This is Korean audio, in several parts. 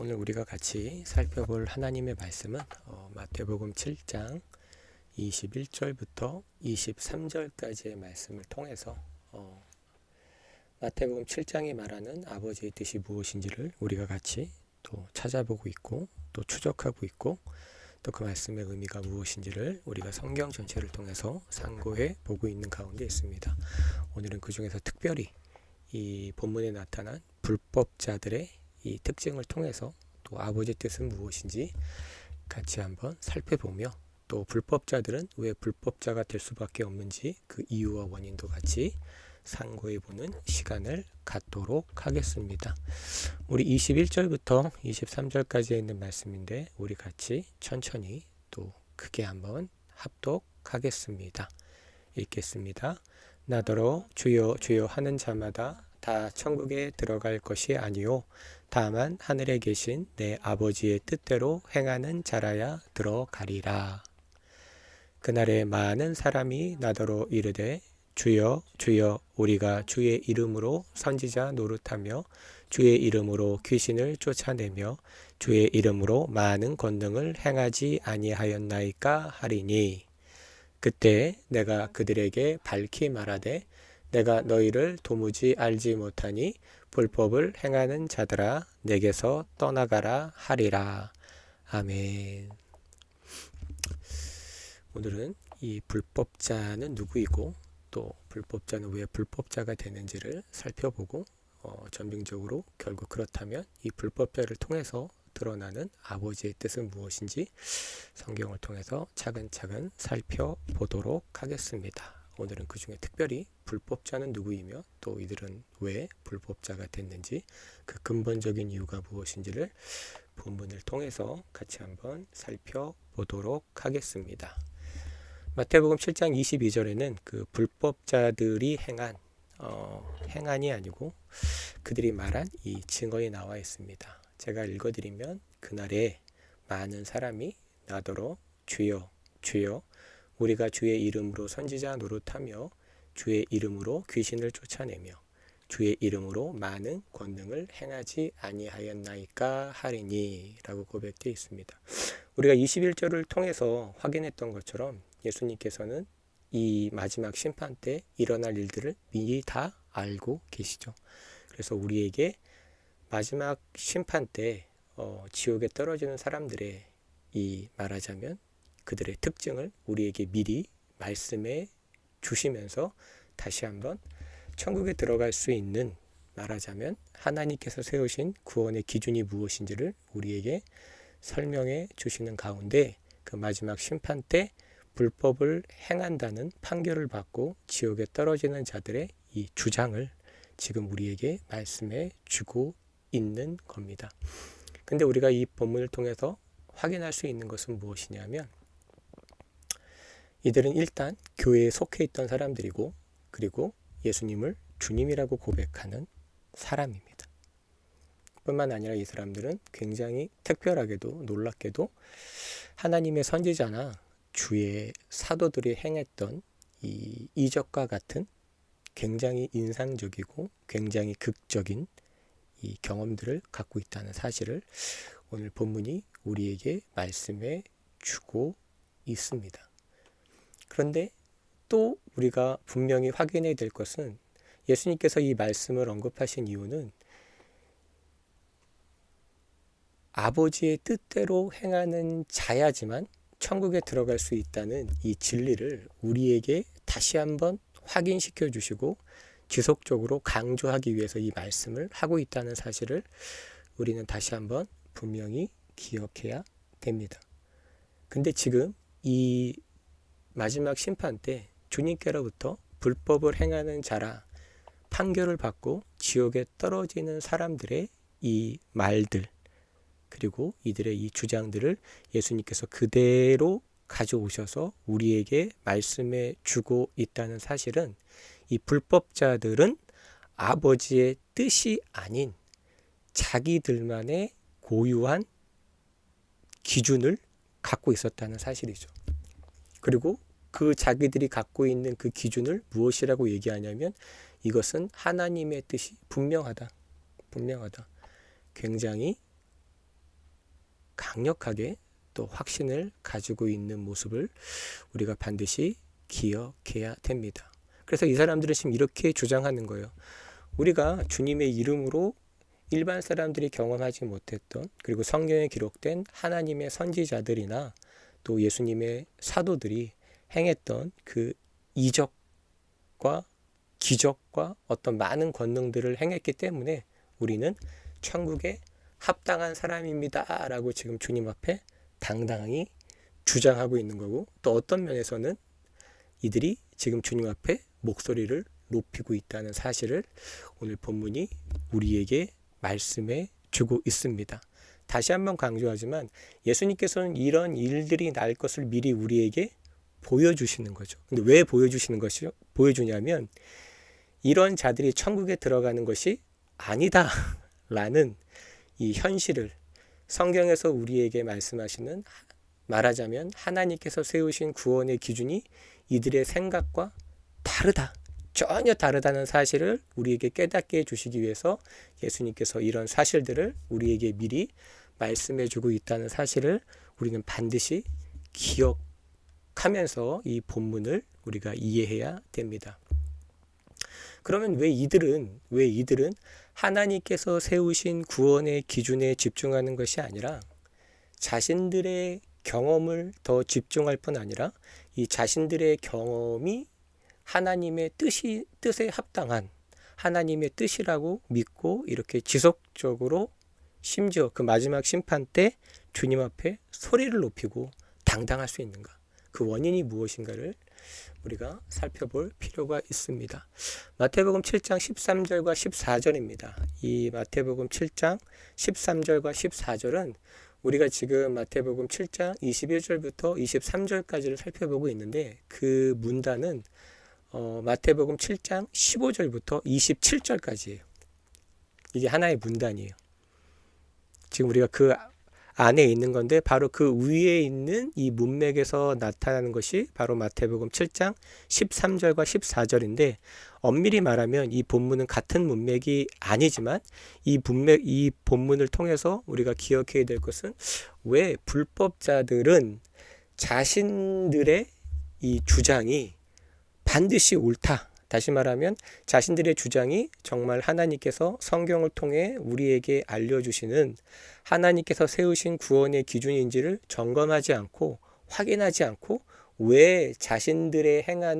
오늘 우리가 같이 살펴볼 하나님의 말씀은 마태복음 7장 21절부터 23절까지의 말씀을 통해서 마태복음 7장이 말하는 아버지의 뜻이 무엇인지를 우리가 같이 또 찾아보고 있고 또 추적하고 있고 또 그 말씀의 의미가 무엇인지를 우리가 성경 전체를 통해서 상고해 보고 있는 가운데 있습니다. 오늘은 그 중에서 특별히 이 본문에 나타난 불법자들의 이 특징을 통해서 또 아버지의 뜻은 무엇인지 같이 한번 살펴보며 또 불법자들은 왜 불법자가 될 수밖에 없는지 그 이유와 원인도 같이 상고해보는 시간을 갖도록 하겠습니다. 우리 21절부터 23절까지 있는 말씀인데 우리 같이 천천히 또 크게 한번 합독하겠습니다. 읽겠습니다. 나더러 주여 주여 하는 자마다 다 천국에 들어갈 것이 아니요 다만 하늘에 계신 내 아버지의 뜻대로 행하는 자라야 들어가리라. 그날에 많은 사람이 나더러 이르되 주여 주여 우리가 주의 이름으로 선지자 노릇하며 주의 이름으로 귀신을 쫓아내며 주의 이름으로 많은 권능을 행하지 아니하였나이까 하리니 그때 내가 그들에게 밝히 말하되 내가 너희를 도무지 알지 못하니 불법을 행하는 자들아 내게서 떠나가라 하리라. 아멘. 오늘은 이 불법자는 누구이고 또 불법자는 왜 불법자가 되는지를 살펴보고 전빙적으로 결국 그렇다면 이 불법자를 통해서 드러나는 아버지의 뜻은 무엇인지 성경을 통해서 차근차근 살펴보도록 하겠습니다. 오늘은 그 중에 특별히 불법자는 누구이며 또 이들은 왜 불법자가 됐는지 그 근본적인 이유가 무엇인지를 본문을 통해서 같이 한번 살펴보도록 하겠습니다. 마태복음 7장 22절에는 그 불법자들이 행한이 아니고 그들이 말한 이 증언이 나와 있습니다. 제가 읽어드리면 그날에 많은 사람이 나더러 주여 주여 우리가 주의 이름으로 선지자 노릇하며 주의 이름으로 귀신을 쫓아내며 주의 이름으로 많은 권능을 행하지 아니하였나이까 하리니 라고 고백되어 있습니다. 우리가 21절을 통해서 확인했던 것처럼 예수님께서는 이 마지막 심판 때 일어날 일들을 미리 다 알고 계시죠. 그래서 우리에게 마지막 심판 때 지옥에 떨어지는 사람들의 이 말하자면 그들의 특징을 우리에게 미리 말씀해 주시면서 다시 한번 천국에 들어갈 수 있는 말하자면 하나님께서 세우신 구원의 기준이 무엇인지를 우리에게 설명해 주시는 가운데 그 마지막 심판 때 불법을 행한다는 판결을 받고 지옥에 떨어지는 자들의 이 주장을 지금 우리에게 말씀해 주고 있는 겁니다. 근데 우리가 이 본문을 통해서 확인할 수 있는 것은 무엇이냐면 이들은 일단 교회에 속해 있던 사람들이고 그리고 예수님을 주님이라고 고백하는 사람입니다. 뿐만 아니라 이 사람들은 굉장히 특별하게도 놀랍게도 하나님의 선지자나 주의 사도들이 행했던 이 이적과 같은 굉장히 인상적이고 굉장히 극적인 이 경험들을 갖고 있다는 사실을 오늘 본문이 우리에게 말씀해 주고 있습니다. 그런데 또 우리가 분명히 확인해야 될 것은 예수님께서 이 말씀을 언급하신 이유는 아버지의 뜻대로 행하는 자야지만 천국에 들어갈 수 있다는 이 진리를 우리에게 다시 한번 확인시켜 주시고 지속적으로 강조하기 위해서 이 말씀을 하고 있다는 사실을 우리는 다시 한번 분명히 기억해야 됩니다. 근데 지금 이 마지막 심판 때 주님께로부터 불법을 행하는 자라 판결을 받고 지옥에 떨어지는 사람들의 이 말들 그리고 이들의 이 주장들을 예수님께서 그대로 가져오셔서 우리에게 말씀해 주고 있다는 사실은 이 불법자들은 아버지의 뜻이 아닌 자기들만의 고유한 기준을 갖고 있었다는 사실이죠. 그리고 그 자기들이 갖고 있는 그 기준을 무엇이라고 얘기하냐면 이것은 하나님의 뜻이 분명하다. 굉장히 강력하게 또 확신을 가지고 있는 모습을 우리가 반드시 기억해야 됩니다. 그래서 이 사람들은 지금 이렇게 주장하는 거예요. 우리가 주님의 이름으로 일반 사람들이 경험하지 못했던, 그리고 성경에 기록된 하나님의 선지자들이나 또 예수님의 사도들이 행했던 그 이적과 기적과 어떤 많은 권능들을 행했기 때문에 우리는 천국에 합당한 사람입니다 라고 지금 주님 앞에 당당히 주장하고 있는 거고, 또 어떤 면에서는 이들이 지금 주님 앞에 목소리를 높이고 있다는 사실을 오늘 본문이 우리에게 말씀해 주고 있습니다. 다시 한번 강조하지만 예수님께서는 이런 일들이 날 것을 미리 우리에게 보여주시는 거죠. 근데 왜 보여주냐면 이런 자들이 천국에 들어가는 것이 아니다 라는 이 현실을 성경에서 우리에게 말하자면 하나님께서 세우신 구원의 기준이 이들의 생각과 다르다, 전혀 다르다는 사실을 우리에게 깨닫게 해주시기 위해서 예수님께서 이런 사실들을 우리에게 미리 말씀해 주고 있다는 사실을 우리는 반드시 기억하면서 이 본문을 우리가 이해해야 됩니다. 그러면 왜 이들은 하나님께서 세우신 구원의 기준에 집중하는 것이 아니라 자신들의 경험을 더 집중할 뿐 아니라 이 자신들의 경험이 하나님의 뜻에 합당한 하나님의 뜻이라고 믿고 이렇게 지속적으로 심지어 그 마지막 심판 때 주님 앞에 소리를 높이고 당당할 수 있는가? 그 원인이 무엇인가를 우리가 살펴볼 필요가 있습니다. 마태복음 7장 13절과 14절입니다. 이 마태복음 7장 13절과 14절은 우리가 지금 마태복음 7장 21절부터 23절까지를 살펴보고 있는데 그 문단은 마태복음 7장 15절부터 27절까지예요. 이게 하나의 문단이에요. 지금 우리가 그 안에 있는 건데 바로 그 위에 있는 이 문맥에서 나타나는 것이 바로 마태복음 7장 13절과 14절인데 엄밀히 말하면 이 본문은 같은 문맥이 아니지만 이 본문을 통해서 우리가 기억해야 될 것은 왜 불법자들은 자신들의 이 주장이 반드시 옳다. 다시 말하면 자신들의 주장이 정말 하나님께서 성경을 통해 우리에게 알려주시는 하나님께서 세우신 구원의 기준인지를 점검하지 않고 확인하지 않고 왜 자신들은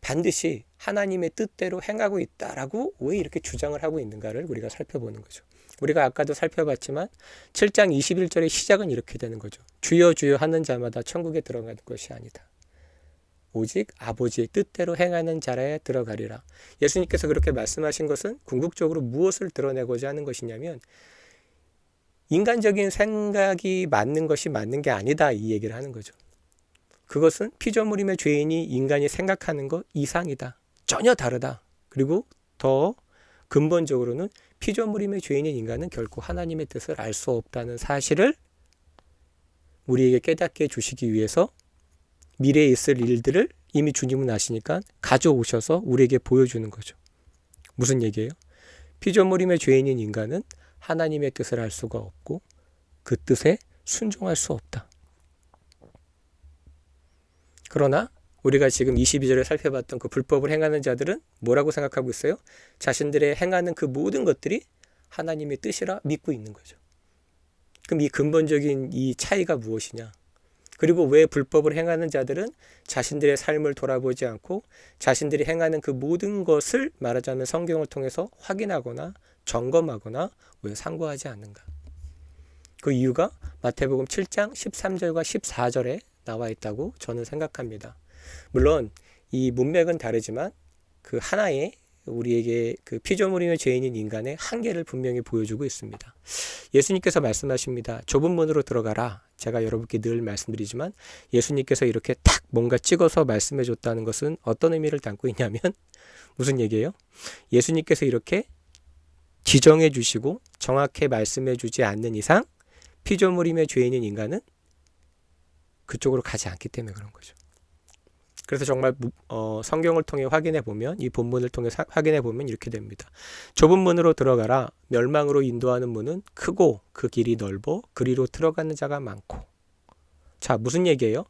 반드시 하나님의 뜻대로 행하고 있다라고 왜 이렇게 주장을 하고 있는가를 우리가 살펴보는 거죠. 우리가 아까도 살펴봤지만 7장 21절의 시작은 이렇게 되는 거죠. 주여 주여 하는 자마다 천국에 들어가는 것이 아니다. 오직 아버지의 뜻대로 행하는 자라야 들어가리라. 예수님께서 그렇게 말씀하신 것은 궁극적으로 무엇을 드러내고자 하는 것이냐면 인간적인 생각이 맞는 것이 맞는 게 아니다 이 얘기를 하는 거죠. 그것은 피조물임의 죄인이 인간이 생각하는 것 이상이다. 전혀 다르다. 그리고 더 근본적으로는 피조물임의 죄인인 인간은 결코 하나님의 뜻을 알 수 없다는 사실을 우리에게 깨닫게 해주시기 위해서 미래에 있을 일들을 이미 주님은 아시니까 가져오셔서 우리에게 보여주는 거죠. 무슨 얘기예요? 피조물임의 죄인인 인간은 하나님의 뜻을 알 수가 없고 그 뜻에 순종할 수 없다. 그러나 우리가 지금 22절에 살펴봤던 그 불법을 행하는 자들은 뭐라고 생각하고 있어요? 자신들의 행하는 그 모든 것들이 하나님의 뜻이라 믿고 있는 거죠. 그럼 이 근본적인 이 차이가 무엇이냐? 그리고 왜 불법을 행하는 자들은 자신들의 삶을 돌아보지 않고 자신들이 행하는 그 모든 것을 말하자면 성경을 통해서 확인하거나 점검하거나 왜 상고하지 않는가? 그 이유가 마태복음 7장 13절과 14절에 나와 있다고 저는 생각합니다. 물론 이 문맥은 다르지만 그 하나의 우리에게 그 피조물이며 죄인인 인간의 한계를 분명히 보여주고 있습니다. 예수님께서 말씀하십니다. 좁은 문으로 들어가라. 제가 여러분께 늘 말씀드리지만 예수님께서 이렇게 탁 뭔가 찍어서 말씀해 줬다는 것은 어떤 의미를 담고 있냐면 무슨 얘기예요? 예수님께서 이렇게 지정해 주시고 정확히 말씀해 주지 않는 이상 피조물이며 죄인인 인간은 그쪽으로 가지 않기 때문에 그런 거죠. 그래서 정말 성경을 통해 확인해 보면, 이 본문을 통해 확인해 보면 이렇게 됩니다. 좁은 문으로 들어가라. 멸망으로 인도하는 문은 크고 그 길이 넓어 그리로 들어가는 자가 많고. 자, 무슨 얘기예요?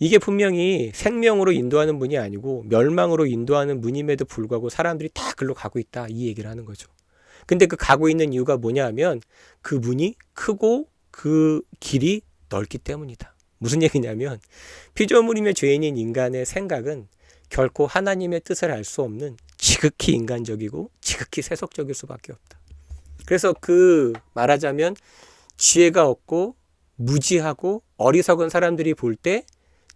이게 분명히 생명으로 인도하는 문이 아니고 멸망으로 인도하는 문임에도 불구하고 사람들이 다 글로 가고 있다, 이 얘기를 하는 거죠. 근데 그 가고 있는 이유가 뭐냐 하면 그 문이 크고 그 길이 넓기 때문이다. 무슨 얘기냐면 피조물임의 죄인인 인간의 생각은 결코 하나님의 뜻을 알 수 없는 지극히 인간적이고 지극히 세속적일 수밖에 없다. 그래서 말하자면 지혜가 없고 무지하고 어리석은 사람들이 볼 때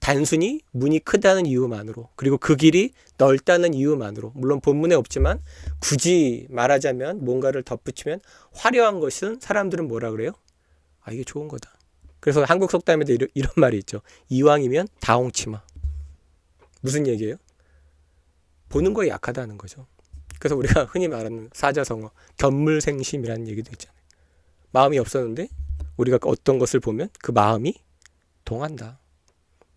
단순히 문이 크다는 이유만으로, 그리고 그 길이 넓다는 이유만으로, 물론 본문에 없지만 굳이 말하자면 뭔가를 덧붙이면 화려한 것은 사람들은 뭐라 그래요? 아, 이게 좋은 거다. 그래서 한국 속담에도 이런 말이 있죠. 이왕이면 다홍치마. 무슨 얘기예요? 보는 거에 약하다는 거죠. 그래서 우리가 흔히 말하는 사자성어, 견물생심이라는 얘기도 있잖아요. 마음이 없었는데 우리가 어떤 것을 보면 그 마음이 동한다.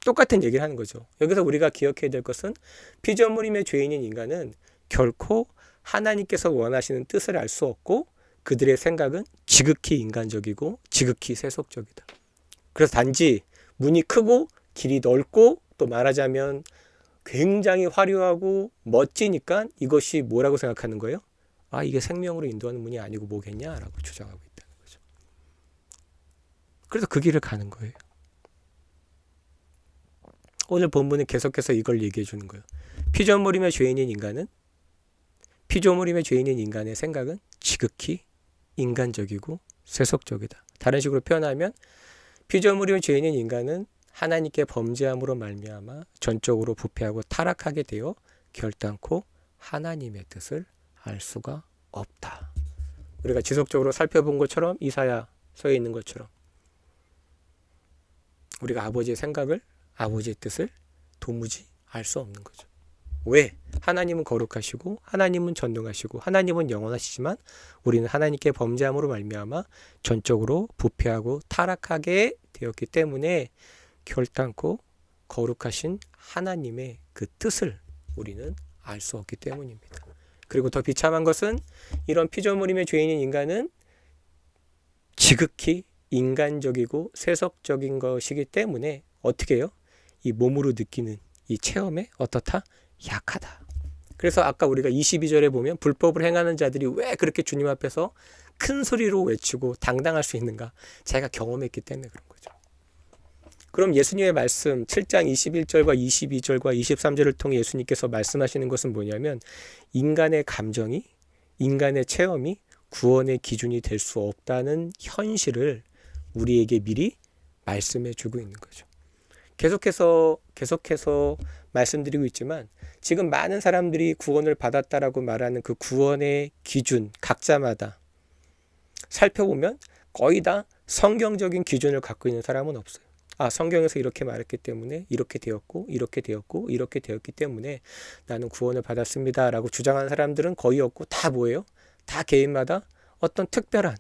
똑같은 얘기를 하는 거죠. 여기서 우리가 기억해야 될 것은 피조물임의 죄인인 인간은 결코 하나님께서 원하시는 뜻을 알 수 없고 그들의 생각은 지극히 인간적이고 지극히 세속적이다. 그래서 단지 문이 크고 길이 넓고 또 말하자면 굉장히 화려하고 멋지니까 이것이 뭐라고 생각하는 거예요? 아, 이게 생명으로 인도하는 문이 아니고 뭐겠냐라고 주장하고 있다는 거죠. 그래서 그 길을 가는 거예요. 오늘 본문은 계속해서 이걸 얘기해 주는 거예요. 피조물임의 죄인인 인간의 생각은 지극히 인간적이고 세속적이다. 다른 식으로 표현하면 피조물임의 죄인인 인간은 하나님께 범죄함으로 말미암아 전적으로 부패하고 타락하게 되어 결단코 하나님의 뜻을 알 수가 없다. 우리가 지속적으로 살펴본 것처럼, 이사야서에 있는 것처럼 우리가 아버지의 생각을, 아버지의 뜻을 도무지 알 수 없는 거죠. 왜? 하나님은 거룩하시고 하나님은 전능하시고 하나님은 영원하시지만 우리는 하나님께 범죄함으로 말미암아 전적으로 부패하고 타락하게 되었기 때문에 결단코 거룩하신 하나님의 그 뜻을 우리는 알 수 없기 때문입니다. 그리고 더 비참한 것은 이런 피조물임의 죄인인 인간은 지극히 인간적이고 세속적인 것이기 때문에 어떻게 해요? 이 몸으로 느끼는 이 체험에 어떻다? 약하다. 그래서 아까 우리가 22절에 보면 불법을 행하는 자들이 왜 그렇게 주님 앞에서 큰 소리로 외치고 당당할 수 있는가? 자기가 경험했기 때문에 그런 거죠. 그럼 예수님의 말씀 7장 21절과 22절과 23절을 통해 예수님께서 말씀하시는 것은 뭐냐면 인간의 감정이, 인간의 체험이 구원의 기준이 될 수 없다는 현실을 우리에게 미리 말씀해 주고 있는 거죠. 계속해서 말씀드리고 있지만 지금 많은 사람들이 구원을 받았다라고 말하는 그 구원의 기준 각자마다 살펴보면 거의 다 성경적인 기준을 갖고 있는 사람은 없어요. 아, 성경에서 이렇게 말했기 때문에 이렇게 되었고 이렇게 되었고 이렇게 되었기 때문에 나는 구원을 받았습니다 라고 주장하는 사람들은 거의 없고 다 뭐예요? 다 개인마다 어떤 특별한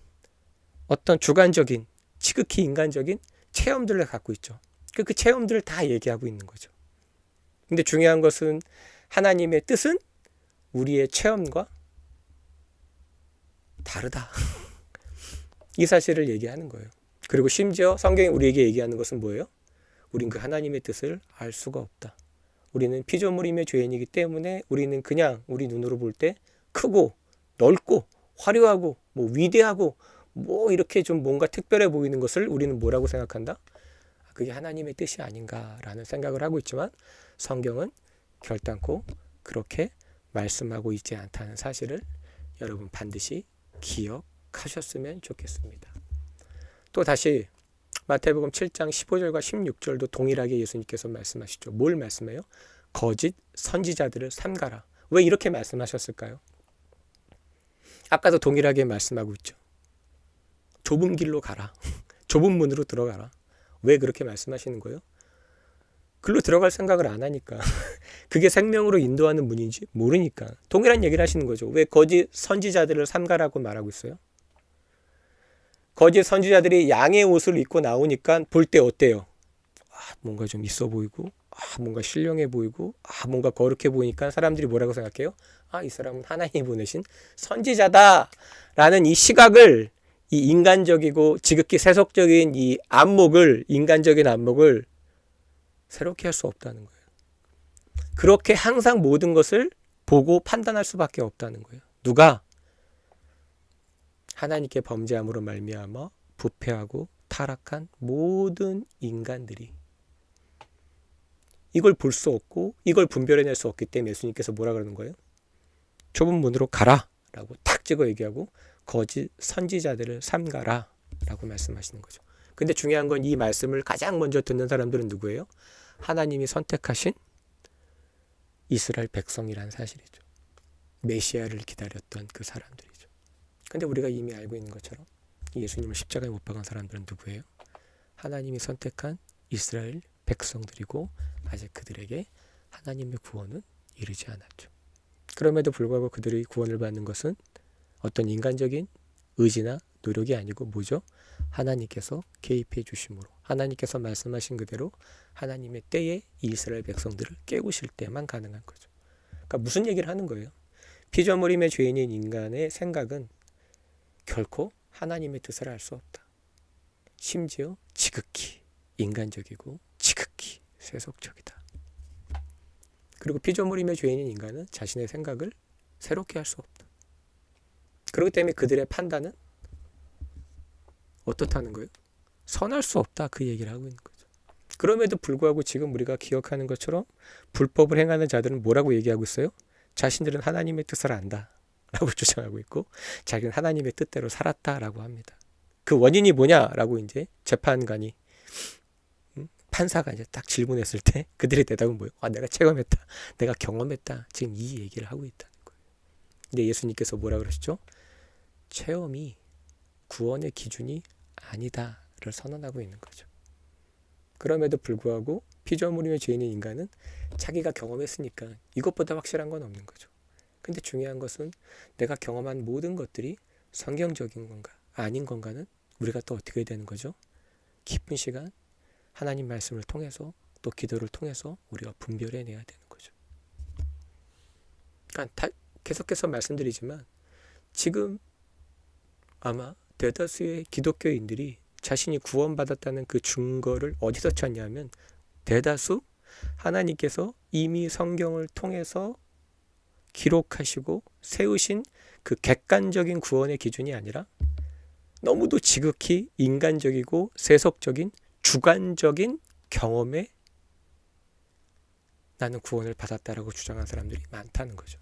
어떤 주관적인 지극히 인간적인 체험들을 갖고 있죠. 그 체험들을 다 얘기하고 있는 거죠. 근데 중요한 것은 하나님의 뜻은 우리의 체험과 다르다. 이 사실을 얘기하는 거예요. 그리고 심지어 성경이 우리에게 얘기하는 것은 뭐예요? 우린 그 하나님의 뜻을 알 수가 없다. 우리는 피조물임의 죄인이기 때문에 우리는 그냥 우리 눈으로 볼 때 크고 넓고 화려하고 뭐 위대하고 뭐 이렇게 좀 뭔가 특별해 보이는 것을 우리는 뭐라고 생각한다? 그게 하나님의 뜻이 아닌가라는 생각을 하고 있지만 성경은 결단코 그렇게 말씀하고 있지 않다는 사실을 여러분 반드시 기억하셨으면 좋겠습니다. 또 다시 마태복음 7장 15절과 16절도 동일하게 예수님께서 말씀하시죠. 뭘 말씀해요? 거짓 선지자들을 삼가라. 왜 이렇게 말씀하셨을까요? 아까도 동일하게 말씀하고 있죠. 좁은 길로 가라. 좁은 문으로 들어가라. 왜 그렇게 말씀하시는 거예요? 글로 들어갈 생각을 안 하니까. 그게 생명으로 인도하는 문인지 모르니까. 동일한 얘기를 하시는 거죠. 왜 거짓 선지자들을 삼가라고 말하고 있어요? 거짓 선지자들이 양의 옷을 입고 나오니까 볼 때 어때요? 뭔가 좀 있어 보이고 뭔가 신령해 보이고 뭔가 거룩해 보이니까 사람들이 뭐라고 생각해요? 이 사람은 하나님이 보내신 선지자다 라는 이 시각을, 이 인간적이고 지극히 세속적인 이 안목을, 인간적인 안목을 새롭게 할 수 없다는 거예요. 그렇게 항상 모든 것을 보고 판단할 수밖에 없다는 거예요. 누가? 하나님께 범죄함으로 말미암아 부패하고 타락한 모든 인간들이. 이걸 볼 수 없고 이걸 분별해낼 수 없기 때문에 예수님께서 뭐라 그러는 거예요? 좁은 문으로 가라 라고 탁 찍어 얘기하고 거짓 선지자들을 삼가라 라고 말씀하시는 거죠. 근데 중요한 건 이 말씀을 가장 먼저 듣는 사람들은 누구예요? 하나님이 선택하신 이스라엘 백성이라는 사실이죠. 메시아를 기다렸던 그 사람들이죠. 근데 우리가 이미 알고 있는 것처럼 예수님을 십자가에 못 박은 사람들은 누구예요? 하나님이 선택한 이스라엘 백성들이고 아직 그들에게 하나님의 구원은 이르지 않았죠. 그럼에도 불구하고 그들이 구원을 받는 것은 어떤 인간적인 의지나 노력이 아니고 뭐죠? 하나님께서 개입해 주심으로, 하나님께서 말씀하신 그대로 하나님의 때에 이스라엘 백성들을 깨우실 때만 가능한 거죠. 그러니까 무슨 얘기를 하는 거예요? 피조물임의 죄인인 인간의 생각은 결코 하나님의 뜻을 알 수 없다. 심지어 지극히 인간적이고 지극히 세속적이다. 그리고 피조물임의 죄인인 인간은 자신의 생각을 새롭게 할 수 없다. 그렇기 때문에 그들의 판단은 어떻다는 거예요? 선할 수 없다. 그 얘기를 하고 있는 거죠. 그럼에도 불구하고 지금 우리가 기억하는 것처럼 불법을 행하는 자들은 뭐라고 얘기하고 있어요? 자신들은 하나님의 뜻을 안다 라고 주장하고 있고 자기는 하나님의 뜻대로 살았다라고 합니다. 그 원인이 뭐냐라고 이제 재판관이, 판사가 이제 딱 질문했을 때 그들의 대답은 뭐예요? 내가 체험했다, 내가 경험했다, 지금 이 얘기를 하고 있다는 거예요. 근데 예수님께서 뭐라 그러시죠? 체험이 구원의 기준이 아니다를 선언하고 있는 거죠. 그럼에도 불구하고 피조물임의 죄인인 인간은 자기가 경험했으니까 이것보다 확실한 건 없는 거죠. 근데 중요한 것은 내가 경험한 모든 것들이 성경적인 건가 아닌 건가는 우리가 또 어떻게 되는 거죠? 깊은 시간 하나님 말씀을 통해서 또 기도를 통해서 우리가 분별해내야 되는 거죠. 그러니까 계속해서 말씀드리지만 지금 아마 대다수의 기독교인들이 자신이 구원받았다는 그 증거를 어디서 찾냐면 대다수 하나님께서 이미 성경을 통해서 기록하시고 세우신 그 객관적인 구원의 기준이 아니라 너무도 지극히 인간적이고 세속적인 주관적인 경험에 나는 구원을 받았다라고 주장한 사람들이 많다는 거죠.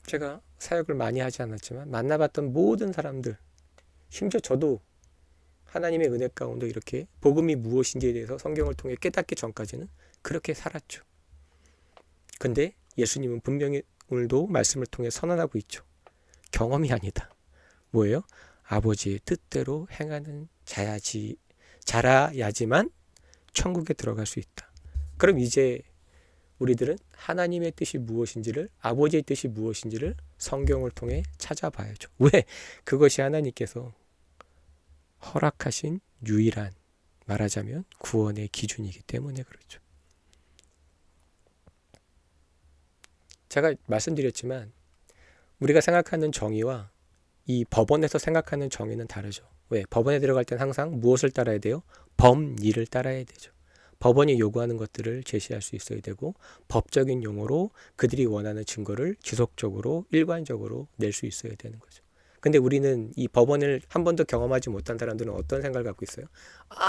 제가 사역을 많이 하지 않았지만 만나봤던 모든 사람들, 심지어 저도 하나님의 은혜 가운데 이렇게 복음이 무엇인지에 대해서 성경을 통해 깨닫기 전까지는 그렇게 살았죠. 근데 예수님은 분명히 오늘도 말씀을 통해 선언하고 있죠. 경험이 아니다. 뭐예요? 아버지의 뜻대로 행하는 자라야지만 천국에 들어갈 수 있다. 그럼 이제 우리들은 하나님의 뜻이 무엇인지를, 아버지의 뜻이 무엇인지를 성경을 통해 찾아봐야죠. 왜? 그것이 하나님께서 허락하신 유일한, 말하자면 구원의 기준이기 때문에 그렇죠. 제가 말씀드렸지만 우리가 생각하는 정의와 이 법원에서 생각하는 정의는 다르죠. 왜? 법원에 들어갈 땐 항상 무엇을 따라야 돼요? 법리를 따라야 되죠. 법원이 요구하는 것들을 제시할 수 있어야 되고 법적인 용어로 그들이 원하는 증거를 지속적으로 일관적으로 낼 수 있어야 되는 거죠. 근데 우리는 이 법원을 한 번도 경험하지 못한 사람들은 어떤 생각을 갖고 있어요?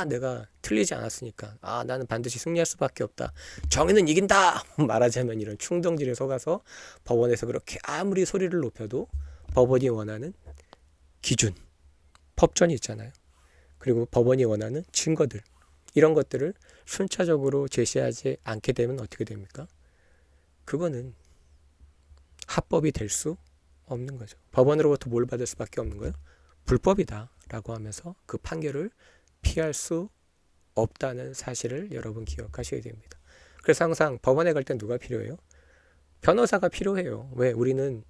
내가 틀리지 않았으니까 나는 반드시 승리할 수밖에 없다, 정의는 이긴다 말하자면 이런 충동질에 속아서 법원에서 그렇게 아무리 소리를 높여도 법원이 원하는 기준, 법전이 있잖아요. 그리고 법원이 원하는 증거들, 이런 것들을 순차적으로 제시하지 않게 되면 어떻게 됩니까? 그거는 합법이 될 수 없는 거죠. 법원으로부터 뭘 받을 수밖에 없는 거예요? 불법이다 라고 하면서 그 판결을 피할 수 없다는 사실을 여러분 기억하셔야 됩니다. 그래서 항상 법원에 갈 땐 누가 필요해요? 변호사가 필요해요. 왜? 우리는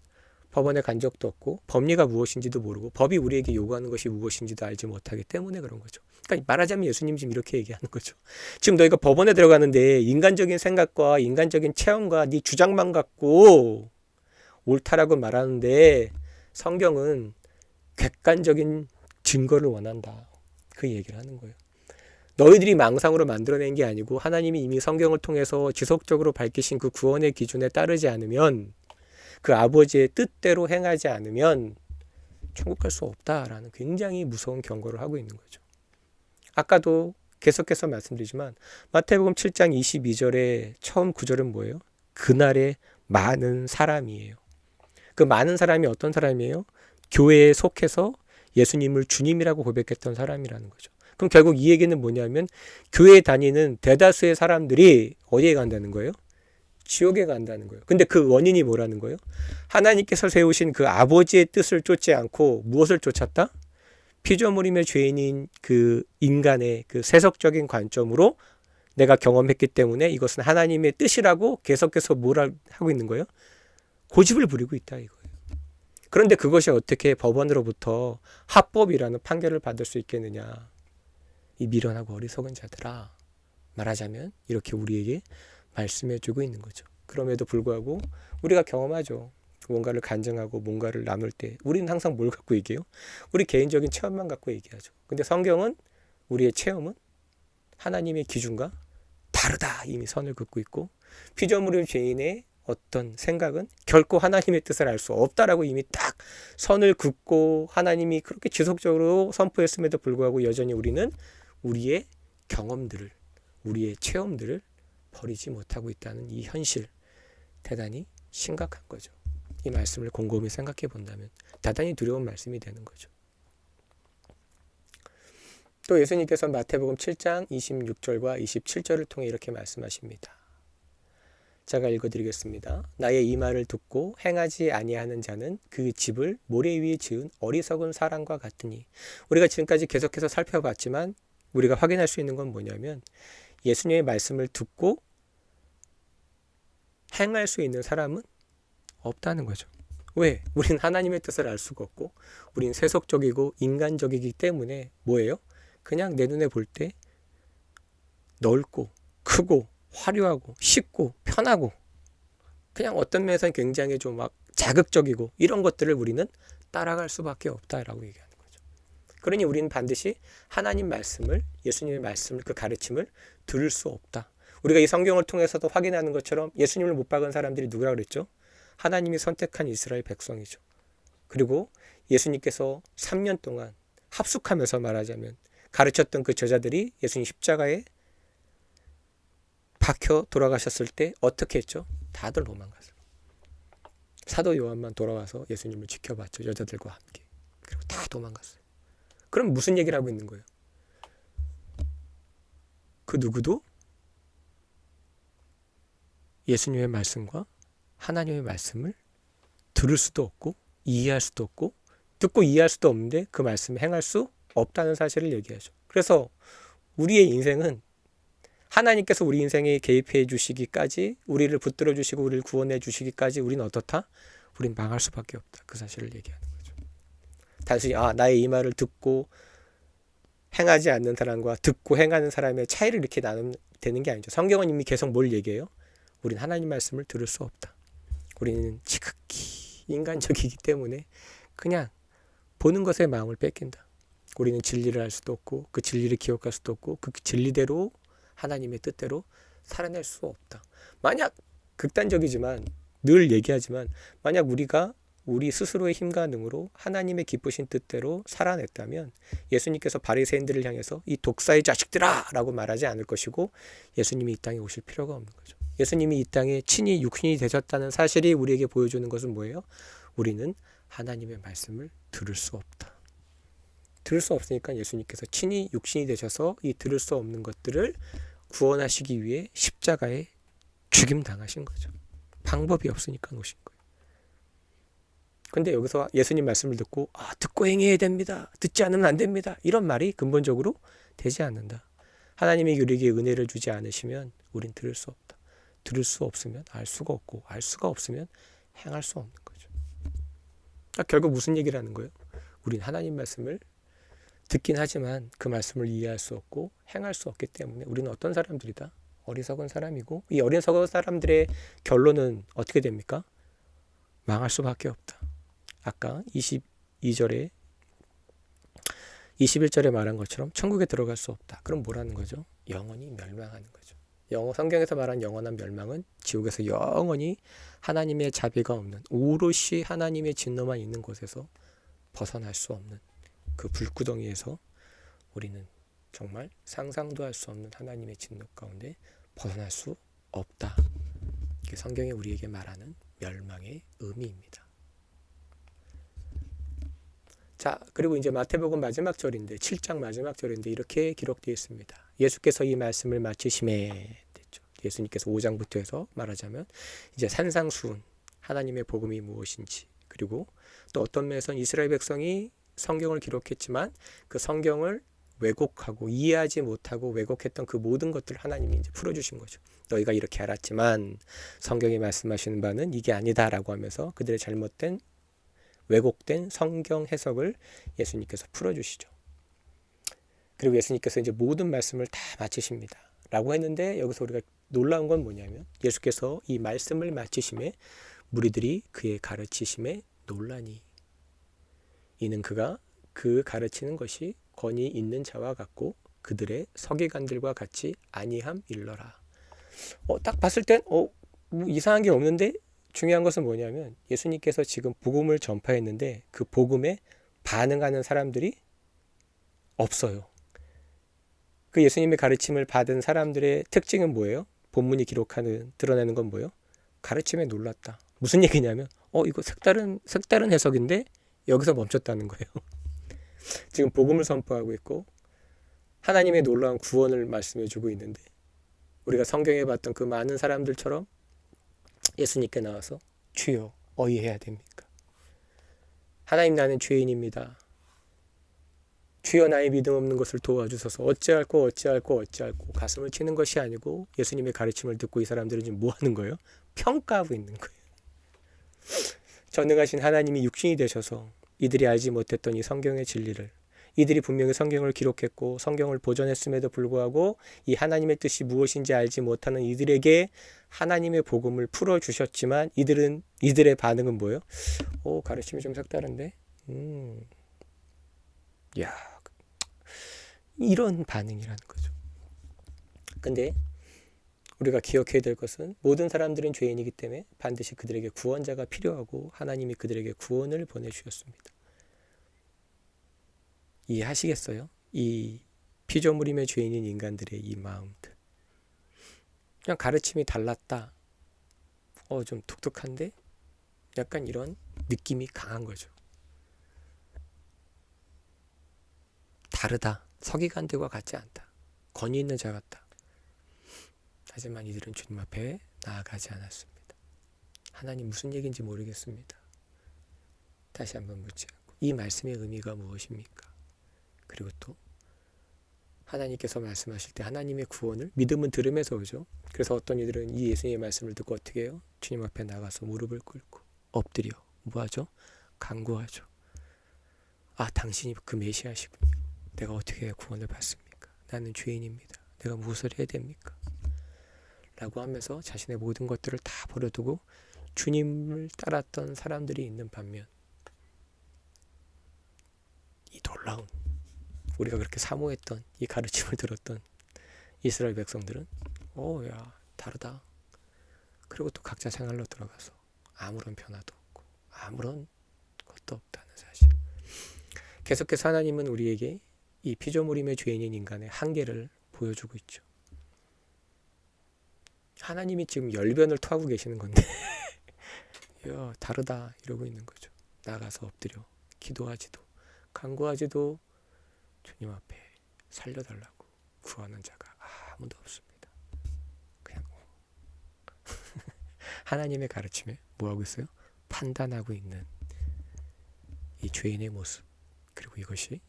법원에 간 적도 없고 법리가 무엇인지도 모르고 법이 우리에게 요구하는 것이 무엇인지도 알지 못하기 때문에 그런 거죠. 그러니까 말하자면 예수님 지금 이렇게 얘기하는 거죠. 지금 너희가 법원에 들어가는데 인간적인 생각과 인간적인 체험과 네 주장만 갖고 옳다라고 말하는데 성경은 객관적인 증거를 원한다. 그 얘기를 하는 거예요. 너희들이 망상으로 만들어낸 게 아니고 하나님이 이미 성경을 통해서 지속적으로 밝히신 그 구원의 기준에 따르지 않으면, 그 아버지의 뜻대로 행하지 않으면 천국 갈 수 없다라는 굉장히 무서운 경고를 하고 있는 거죠. 아까도 계속해서 말씀드리지만 마태복음 7장 22절의 처음 구절은 뭐예요? 그날의 많은 사람이에요. 그 많은 사람이 어떤 사람이에요? 교회에 속해서 예수님을 주님이라고 고백했던 사람이라는 거죠. 그럼 결국 이 얘기는 뭐냐면 교회에 다니는 대다수의 사람들이 어디에 간다는 거예요? 지옥에 간다는 거예요. 근데 그 원인이 뭐라는 거예요? 하나님께서 세우신 그 아버지의 뜻을 쫓지 않고 무엇을 쫓았다? 피조물임의 죄인인 그 인간의 그 세속적인 관점으로 내가 경험했기 때문에 이것은 하나님의 뜻이라고 계속해서 뭐라 하고 있는 거예요? 고집을 부리고 있다 이거예요. 그런데 그것이 어떻게 법원으로부터 합법이라는 판결을 받을 수 있겠느냐? 이 미련하고 어리석은 자들아, 말하자면 이렇게 우리에게 말씀해주고 있는 거죠. 그럼에도 불구하고 우리가 경험하죠. 뭔가를 간증하고 뭔가를 나눌 때 우리는 항상 뭘 갖고 얘기해요? 우리 개인적인 체험만 갖고 얘기하죠. 근데 성경은 우리의 체험은 하나님의 기준과 다르다 이미 선을 긋고 있고, 피조물인 죄인의 어떤 생각은 결코 하나님의 뜻을 알 수 없다라고 이미 딱 선을 긋고 하나님이 그렇게 지속적으로 선포했음에도 불구하고 여전히 우리는 우리의 경험들을, 우리의 체험들을 버리지 못하고 있다는 이 현실, 대단히 심각한 거죠. 이 말씀을 곰곰이 생각해 본다면 대단히 두려운 말씀이 되는 거죠. 또 예수님께서 마태복음 7장 26절과 27절을 통해 이렇게 말씀하십니다. 제가 읽어드리겠습니다. 나의 이 말을 듣고 행하지 아니하는 자는 그 집을 모래 위에 지은 어리석은 사람과 같으니. 우리가 지금까지 계속해서 살펴봤지만 우리가 확인할 수 있는 건 뭐냐면 예수님의 말씀을 듣고 행할 수 있는 사람은 없다는 거죠. 왜? 우린 하나님의 뜻을 알 수가 없고 우린 세속적이고 인간적이기 때문에 뭐예요? 그냥 내 눈에 볼 때 넓고 크고 화려하고 쉽고 편하고 그냥 어떤 면에서는 굉장히 좀 막 자극적이고 이런 것들을 우리는 따라갈 수밖에 없다라고 얘기하는 거죠. 그러니 우리는 반드시 하나님 말씀을, 예수님의 말씀을, 그 가르침을 들을 수 없다. 우리가 이 성경을 통해서도 확인하는 것처럼 예수님을 못 박은 사람들이 누구라 그랬죠? 하나님이 선택한 이스라엘 백성이죠. 그리고 예수님께서 3년 동안 합숙하면서 말하자면 가르쳤던 그 제자들이 예수님 십자가에 박혀 돌아가셨을 때 어떻게 했죠? 다들 도망갔어요. 사도 요한만 돌아와서 예수님을 지켜봤죠. 여자들과 함께. 그리고 다 도망갔어요. 그럼 무슨 얘기를 하고 있는 거예요? 그 누구도 예수님의 말씀과 하나님의 말씀을 들을 수도 없고 이해할 수도 없고 듣고 이해할 수도 없는데 그 말씀을 행할 수 없다는 사실을 얘기하죠. 그래서 우리의 인생은 하나님께서 우리 인생에 개입해 주시기까지, 우리를 붙들어 주시고 우리를 구원해 주시기까지 우리는 어떻다? 우린 망할 수밖에 없다. 그 사실을 얘기하는 거죠. 단순히 나의 이 말을 듣고 행하지 않는 사람과 듣고 행하는 사람의 차이를 이렇게 나누면 되는 게 아니죠. 성경은 이미 계속 뭘 얘기해요? 우린 하나님 말씀을 들을 수 없다. 우리는 지극히 인간적이기 때문에 그냥 보는 것에 마음을 뺏긴다. 우리는 진리를 알 수도 없고 그 진리를 기억할 수도 없고 그 진리대로 하나님의 뜻대로 살아낼 수 없다. 만약 극단적이지만 늘 얘기하지만 만약 우리가 우리 스스로의 힘과 능으로 하나님의 기쁘신 뜻대로 살아냈다면 예수님께서 바리새인들을 향해서 이 독사의 자식들아 라고 말하지 않을 것이고 예수님이 이 땅에 오실 필요가 없는 거죠. 예수님이 이 땅에 친히 육신이 되셨다는 사실이 우리에게 보여주는 것은 뭐예요? 우리는 하나님의 말씀을 들을 수 없다. 들을 수 없으니까 예수님께서 친히 육신이 되셔서 이 들을 수 없는 것들을 구원하시기 위해 십자가에 죽임당하신 거죠. 방법이 없으니까 오신 거예요. 근데 여기서 예수님 말씀을 듣고 듣고 행해야 됩니다. 듣지 않으면 안 됩니다. 이런 말이 근본적으로 되지 않는다. 하나님이 우리에게 은혜를 주지 않으시면 우린 들을 수 없다. 들을 수 없으면 알 수가 없고 알 수가 없으면 행할 수 없는 거죠. 결국 무슨 얘기를 하는 거예요? 우린 하나님 말씀을 듣긴 하지만 그 말씀을 이해할 수 없고 행할 수 없기 때문에 우리는 어떤 사람들이다? 어리석은 사람이고, 이 어리석은 사람들의 결론은 어떻게 됩니까? 망할 수밖에 없다. 아까 22절에 21절에 말한 것처럼 천국에 들어갈 수 없다. 그럼 뭐라는 거죠? 영원히 멸망하는 거죠. 성경에서 말한 영원한 멸망은 지옥에서 영원히 하나님의 자비가 없는, 오롯이 하나님의 진노만 있는 곳에서 벗어날 수 없는 그 불구덩이에서 우리는 정말 상상도 할 수 없는 하나님의 진노 가운데 벗어날 수 없다. 이게 성경이 우리에게 말하는 멸망의 의미입니다. 자, 그리고 이제 마태복음 마지막 절인데, 7장 마지막 절인데 이렇게 기록되어 있습니다. 예수께서 이 말씀을 마치심에 됐죠. 예수님께서 5장부터 해서 말하자면 이제 산상수훈, 하나님의 복음이 무엇인지, 그리고 또 어떤 면에서는 이스라엘 백성이 성경을 기록했지만 그 성경을 왜곡하고 이해하지 못하고 왜곡했던 그 모든 것들을 하나님이 이제 풀어주신 거죠. 너희가 이렇게 알았지만 성경이 말씀하시는 바는 이게 아니다라고 하면서 그들의 잘못된 왜곡된 성경 해석을 예수님께서 풀어주시죠. 그리고 예수님께서 이제 모든 말씀을 다 마치십니다. 라고 했는데 여기서 우리가 놀라운 건 뭐냐면 예수께서 이 말씀을 마치심에 무리들이 그의 가르치심에 놀라니 이는 그가 그 가르치는 것이 권위 있는 자와 같고 그들의 서기관들과 같이 아니함 일러라. 딱 봤을 땐 뭐 이상한 게 없는데 중요한 것은 뭐냐면 예수님께서 지금 복음을 전파했는데 그 복음에 반응하는 사람들이 없어요. 그 예수님의 가르침을 받은 사람들의 특징은 뭐예요? 본문이 드러내는 건 뭐예요? 가르침에 놀랐다. 무슨 얘기냐면 이거 색다른 해석인데 여기서 멈췄다는 거예요. 지금 복음을 선포하고 있고 하나님의 놀라운 구원을 말씀해주고 있는데 우리가 성경에 봤던 그 많은 사람들처럼 예수님께 나와서 주여 어이해야 됩니까? 하나님 나는 죄인입니다. 주여 나의 믿음 없는 것을 도와주소서. 어찌할꼬 가슴을 치는 것이 아니고 예수님의 가르침을 듣고 이 사람들은 지금 뭐 하는 거예요? 평가하고 있는 거예요. 전능하신 하나님이 육신이 되셔서 이들이 알지 못했던 이 성경의 진리를, 이들이 분명히 성경을 기록했고 성경을 보존했음에도 불구하고 이 하나님의 뜻이 무엇인지 알지 못하는 이들에게 하나님의 복음을 풀어주셨지만 이들의 반응은 뭐예요? 가르침이 좀 색다른데? 야, 이런 반응이라는 거죠. 근데 우리가 기억해야 될 것은 모든 사람들은 죄인이기 때문에 반드시 그들에게 구원자가 필요하고 하나님이 그들에게 구원을 보내주셨습니다. 이해하시겠어요? 이 피조물임의 죄인인 인간들의 이 마음들. 그냥 가르침이 달랐다. 좀 독특한데? 약간 이런 느낌이 강한 거죠. 다르다. 서기관들과 같지 않다. 권위 있는 자 같다. 하지만 이들은 주님 앞에 나아가지 않았습니다. 하나님 무슨 얘기인지 모르겠습니다. 다시 한번 묻지 않고 이 말씀의 의미가 무엇입니까? 그리고 또 하나님께서 말씀하실 때 하나님의 구원을 믿음은 들음에서 오죠. 그래서 어떤 이들은 이 예수님의 말씀을 듣고 어떻게 해요? 주님 앞에 나가서 무릎을 꿇고 엎드려 뭐하죠? 간구하죠. 당신이 그 메시아시군요. 내가 어떻게 해야 구원을 받습니까? 나는 죄인입니다. 내가 무엇을 해야 됩니까? 라고 하면서 자신의 모든 것들을 다 버려두고 주님을 따랐던 사람들이 있는 반면 이 놀라운 우리가 그렇게 사모했던 이 가르침을 들었던 이스라엘 백성들은 다르다. 그리고 또 각자 생활로 들어가서 아무런 변화도 없고 아무런 것도 없다는 사실. 계속해서 하나님은 우리에게 이 피조물임의 죄인인 인간의 한계를 보여주고 있죠. 하나님이 지금 열변을 토하고 계시는 건데 다르다 이러고 있는 거죠. 나가서 엎드려 기도하지도 간구하지도 주님 앞에 살려달라고 구하는 자가 아무도 없습니다. 그냥 하나님의 가르침에 뭐하고 있어요? 판단하고 있는 이 죄인의 모습, 그리고 이것이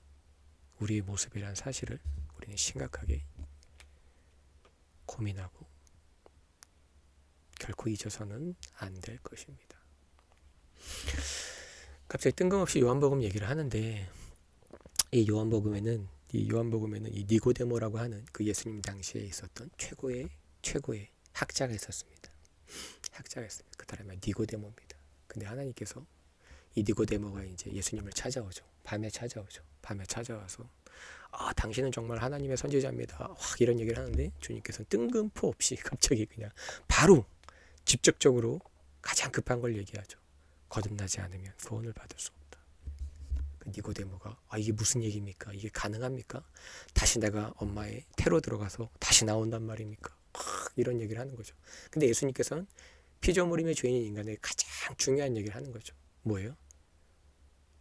우리의 모습이란 사실을 우리는 심각하게 고민하고 결코 잊어서는 안 될 것입니다. 갑자기 뜬금없이 요한복음 얘기를 하는데 이 요한복음에는 이 니고데모라고 하는 그 예수님 당시에 있었던 최고의 학자가 있었습니다. 그 사람이 니고데모입니다. 근데 하나님께서 이 니고데모가 이제 예수님을 찾아오죠. 밤에 찾아와서 당신은 정말 하나님의 선지자입니다. 확 이런 얘기를 하는데 주님께서는 뜬금포 없이 갑자기 그냥 바로 직접적으로 가장 급한 걸 얘기하죠. 거듭나지 않으면 구원을 받을 수 없다. 그 니고데모가 이게 무슨 얘기입니까? 이게 가능합니까? 다시 내가 엄마의 태로 들어가서 다시 나온단 말입니까? 이런 얘기를 하는 거죠. 근데 예수님께서는 피조물임의 죄인인 인간에게 가장 중요한 얘기를 하는 거죠. 뭐예요?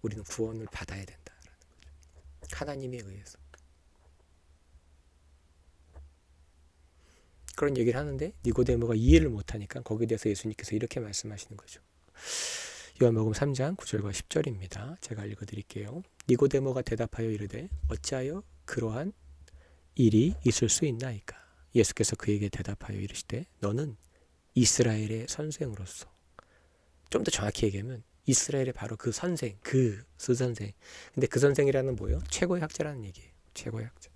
우리는 구원을 받아야 된다라는 거죠. 하나님에 의해서. 그런 얘기를 하는데 니고데모가 이해를 못하니까 거기에 대해서 예수님께서 이렇게 말씀하시는 거죠. 요한복음 3장 9절과 10절입니다. 제가 읽어드릴게요. 니고데모가 대답하여 이르되 어찌하여 그러한 일이 있을 수 있나이까? 예수께서 그에게 대답하여 이르시되 너는 이스라엘의 선생으로서, 좀 더 정확히 얘기하면 이스라엘의 바로 그 선생, 그 선생. 근데 그 선생이라는 뭐예요? 최고의 학자라는 얘기예요. 최고의 학자.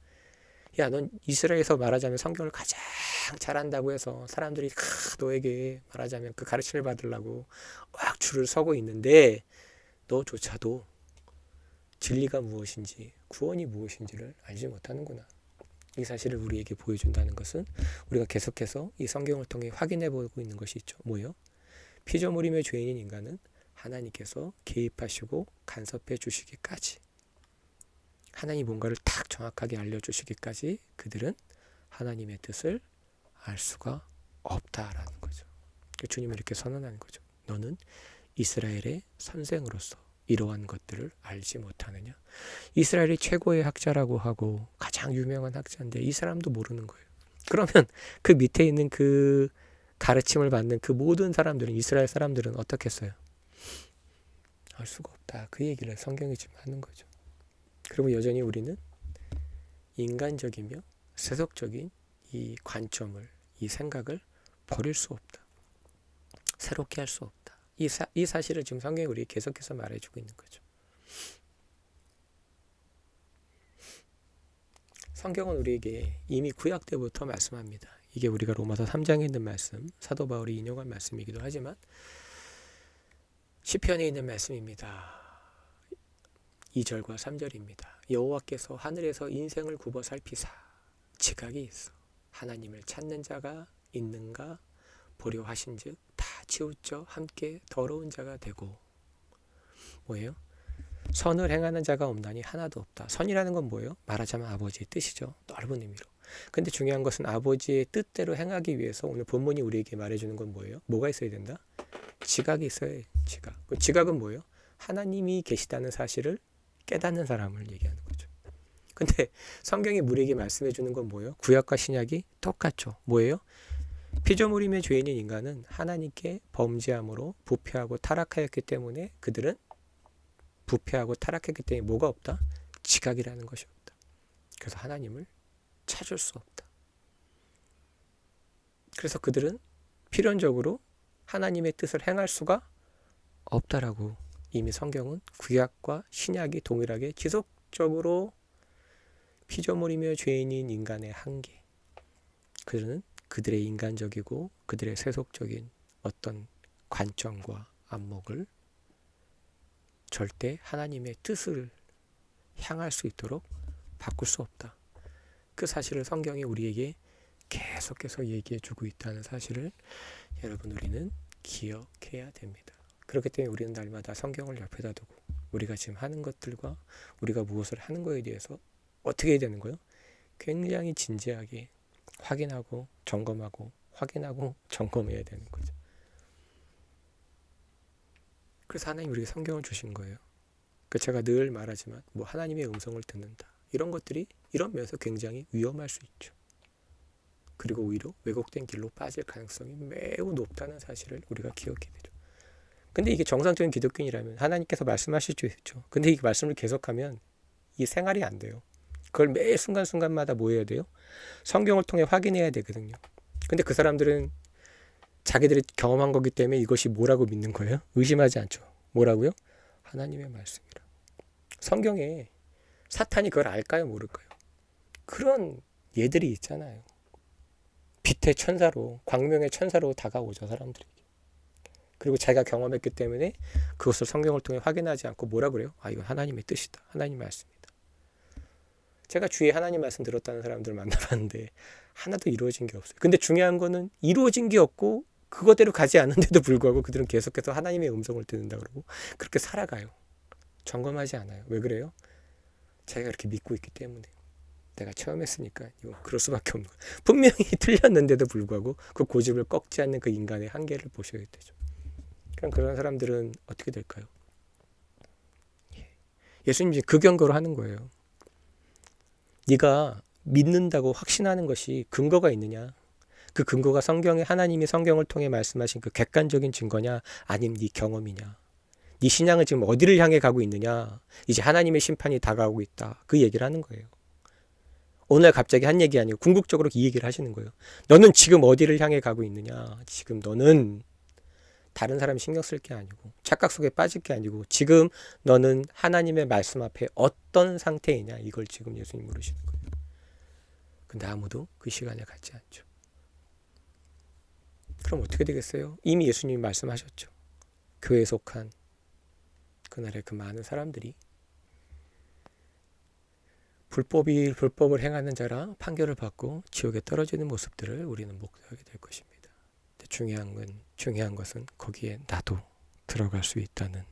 야, 넌 이스라엘에서 말하자면 성경을 가장 잘한다고 해서 사람들이 너에게 말하자면 그 가르침을 받으려고 막 줄을 서고 있는데 너조차도 진리가 무엇인지, 구원이 무엇인지를 알지 못하는구나. 이 사실을 우리에게 보여준다는 것은 우리가 계속해서 이 성경을 통해 확인해 보고 있는 것이 있죠. 뭐예요? 피조물임의 죄인인 인간은 하나님께서 개입하시고 간섭해 주시기까지, 하나님 뭔가를 딱 정확하게 알려주시기까지 그들은 하나님의 뜻을 알 수가 없다라는 거죠. 주님은 이렇게 선언하는 거죠. 너는 이스라엘의 선생으로서 이러한 것들을 알지 못하느냐. 이스라엘이 최고의 학자라고 하고 가장 유명한 학자인데 이 사람도 모르는 거예요. 그러면 그 밑에 있는 그 가르침을 받는 그 모든 사람들은, 이스라엘 사람들은 어떻게 했어요? 알 수가 없다. 그 얘기를 성경이 지금 하는 거죠. 그리고 여전히 우리는 인간적이며 세속적인 이 관점을, 이 생각을 버릴 수 없다. 새롭게 할 수 없다. 이 사실을 지금 성경이 우리에게 계속해서 말해주고 있는 거죠. 성경은 우리에게 이미 구약 때부터 말씀합니다. 이게 우리가 로마서 3장에 있는 말씀, 사도 바울이 인용한 말씀이기도 하지만 시편에 있는 말씀입니다. 2절과 3절입니다. 여호와께서 하늘에서 인생을 굽어 살피사 지각이 있어 하나님을 찾는 자가 있는가 보려 하신즉 다 치우쳐 함께 더러운 자가 되고. 뭐예요? 선을 행하는 자가 없나니 하나도 없다. 선이라는 건 뭐예요? 말하자면 아버지의 뜻이죠. 넓은 의미로. 근데 중요한 것은 아버지의 뜻대로 행하기 위해서 오늘 본문이 우리에게 말해주는 건 뭐예요? 뭐가 있어야 된다? 지각이 있어야 해요. 지각. 그 지각은 뭐예요? 하나님이 계시다는 사실을 깨닫는 사람을 얘기하는 거죠. 근데 성경이 우리에게 말씀해 주는 건 뭐예요? 구약과 신약이 똑같죠. 뭐예요? 피조물임의 죄인인 인간은 하나님께 범죄함으로 부패하고 타락하였기 때문에 그들은 부패하고 타락했기 때문에 뭐가 없다? 지각이라는 것이 없다. 그래서 하나님을 찾을 수 없다. 그래서 그들은 필연적으로 하나님의 뜻을 행할 수가 없다라고 이미 성경은 구약과 신약이 동일하게 지속적으로 피조물이며 죄인인 인간의 한계, 그들의 인간적이고 그들의 세속적인 어떤 관점과 안목을 절대 하나님의 뜻을 향할 수 있도록 바꿀 수 없다. 그 사실을 성경이 우리에게 계속해서 얘기해 주고 있다는 사실을 여러분 우리는 기억해야 됩니다. 그렇기 때문에 우리는 날마다 성경을 옆에다 두고 우리가 지금 하는 것들과 우리가 무엇을 하는 거에 대해서 어떻게 해야 되는 거예요? 굉장히 진지하게 확인하고 점검하고 확인하고 점검해야 되는 거죠. 그래서 하나님 우리에게 성경을 주신 거예요. 제가 늘 말하지만 뭐 하나님의 음성을 듣는다. 이런 것들이 이런 면에서 굉장히 위험할 수 있죠. 그리고 오히려 왜곡된 길로 빠질 가능성이 매우 높다는 사실을 우리가 기억해야 되죠. 근데 이게 정상적인 기독교인이라면 하나님께서 말씀하실 수 있죠. 근데 이 말씀을 계속하면 이 생활이 안 돼요. 그걸 매 순간순간마다 뭐 해야 돼요? 성경을 통해 확인해야 되거든요. 근데 그 사람들은 자기들이 경험한 거기 때문에 이것이 뭐라고 믿는 거예요? 의심하지 않죠. 뭐라고요? 하나님의 말씀이라. 성경에 사탄이 그걸 알까요, 모를까요? 그런 예들이 있잖아요. 빛의 천사로, 광명의 천사로 다가오죠, 사람들에게. 그리고 자기가 경험했기 때문에 그것을 성경을 통해 확인하지 않고 뭐라 그래요? 아, 이건 하나님의 뜻이다. 하나님 말씀이다. 제가 주위에 하나님 말씀 들었다는 사람들 만나봤는데 하나도 이루어진 게 없어요. 근데 중요한 거는 이루어진 게 없고 그거대로 가지 않는데도 불구하고 그들은 계속해서 하나님의 음성을 듣는다 그러고 그렇게 살아가요. 점검하지 않아요. 왜 그래요? 자기가 그렇게 믿고 있기 때문에. 내가 체험했으니까 이거 그럴 수밖에 없는 거예요. 분명히 틀렸는데도 불구하고 그 고집을 꺾지 않는 그 인간의 한계를 보셔야 되죠. 그럼 그런 사람들은 어떻게 될까요? 예수님이 그 경고를 하는 거예요. 네가 믿는다고 확신하는 것이 근거가 있느냐? 그 근거가 성경에 하나님이 성경을 통해 말씀하신 그 객관적인 증거냐? 아니면 네 경험이냐? 네 신앙은 지금 어디를 향해 가고 있느냐? 이제 하나님의 심판이 다가오고 있다. 그 얘기를 하는 거예요. 오늘 갑자기 한 얘기 아니고 궁극적으로 이 얘기를 하시는 거예요. 너는 지금 어디를 향해 가고 있느냐? 지금 너는 다른 사람 신경 쓸 게 아니고 착각 속에 빠질 게 아니고 지금 너는 하나님의 말씀 앞에 어떤 상태이냐? 이걸 지금 예수님 물으시는 거예요. 근데 아무도 그 시간에 갖지 않죠. 그럼 어떻게 되겠어요? 이미 예수님이 말씀하셨죠. 교회에 속한 그날의 그 많은 사람들이 불법을 행하는 자라 판결을 받고 지옥에 떨어지는 모습들을 우리는 목도하게 될 것입니다. 중요한 것은 거기에 나도 들어갈 수 있다는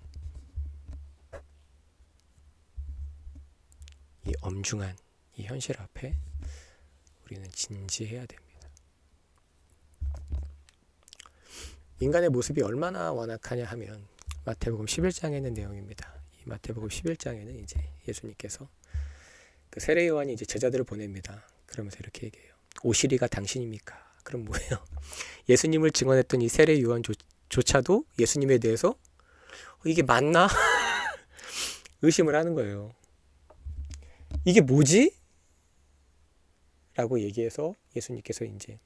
이 엄중한 이 현실 앞에 우리는 진지해야 됩니다. 인간의 모습이 얼마나 완악하냐 하면 마태복음 11장에 있는 내용입니다. 이 마태복음 11장에는 이제 예수님께서 그 세례 요한이 이제 제자들을 보냅니다. 그러면서 이렇게 얘기해요. 오시리가 당신입니까? 그럼 뭐예요? 예수님을 증언했던 이 세례 요한조차도 예수님에 대해서 이게 맞나? 의심을 하는 거예요. 이게 뭐지? 라고 얘기해서 예수님께서 이제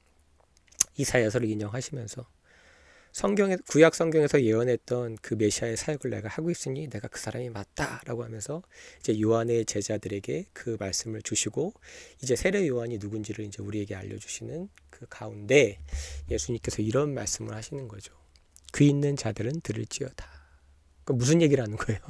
이사야서를 인용하시면서 구약 성경에서 예언했던 그 메시아의 사역을 내가 하고 있으니 내가 그 사람이 맞다라고 하면서 이제 요한의 제자들에게 그 말씀을 주시고 이제 세례 요한이 누군지를 이제 우리에게 알려주시는 그 가운데 예수님께서 이런 말씀을 하시는 거죠. 귀 있는 자들은 들을지어다. 그러니까 무슨 얘기를 하는 거예요?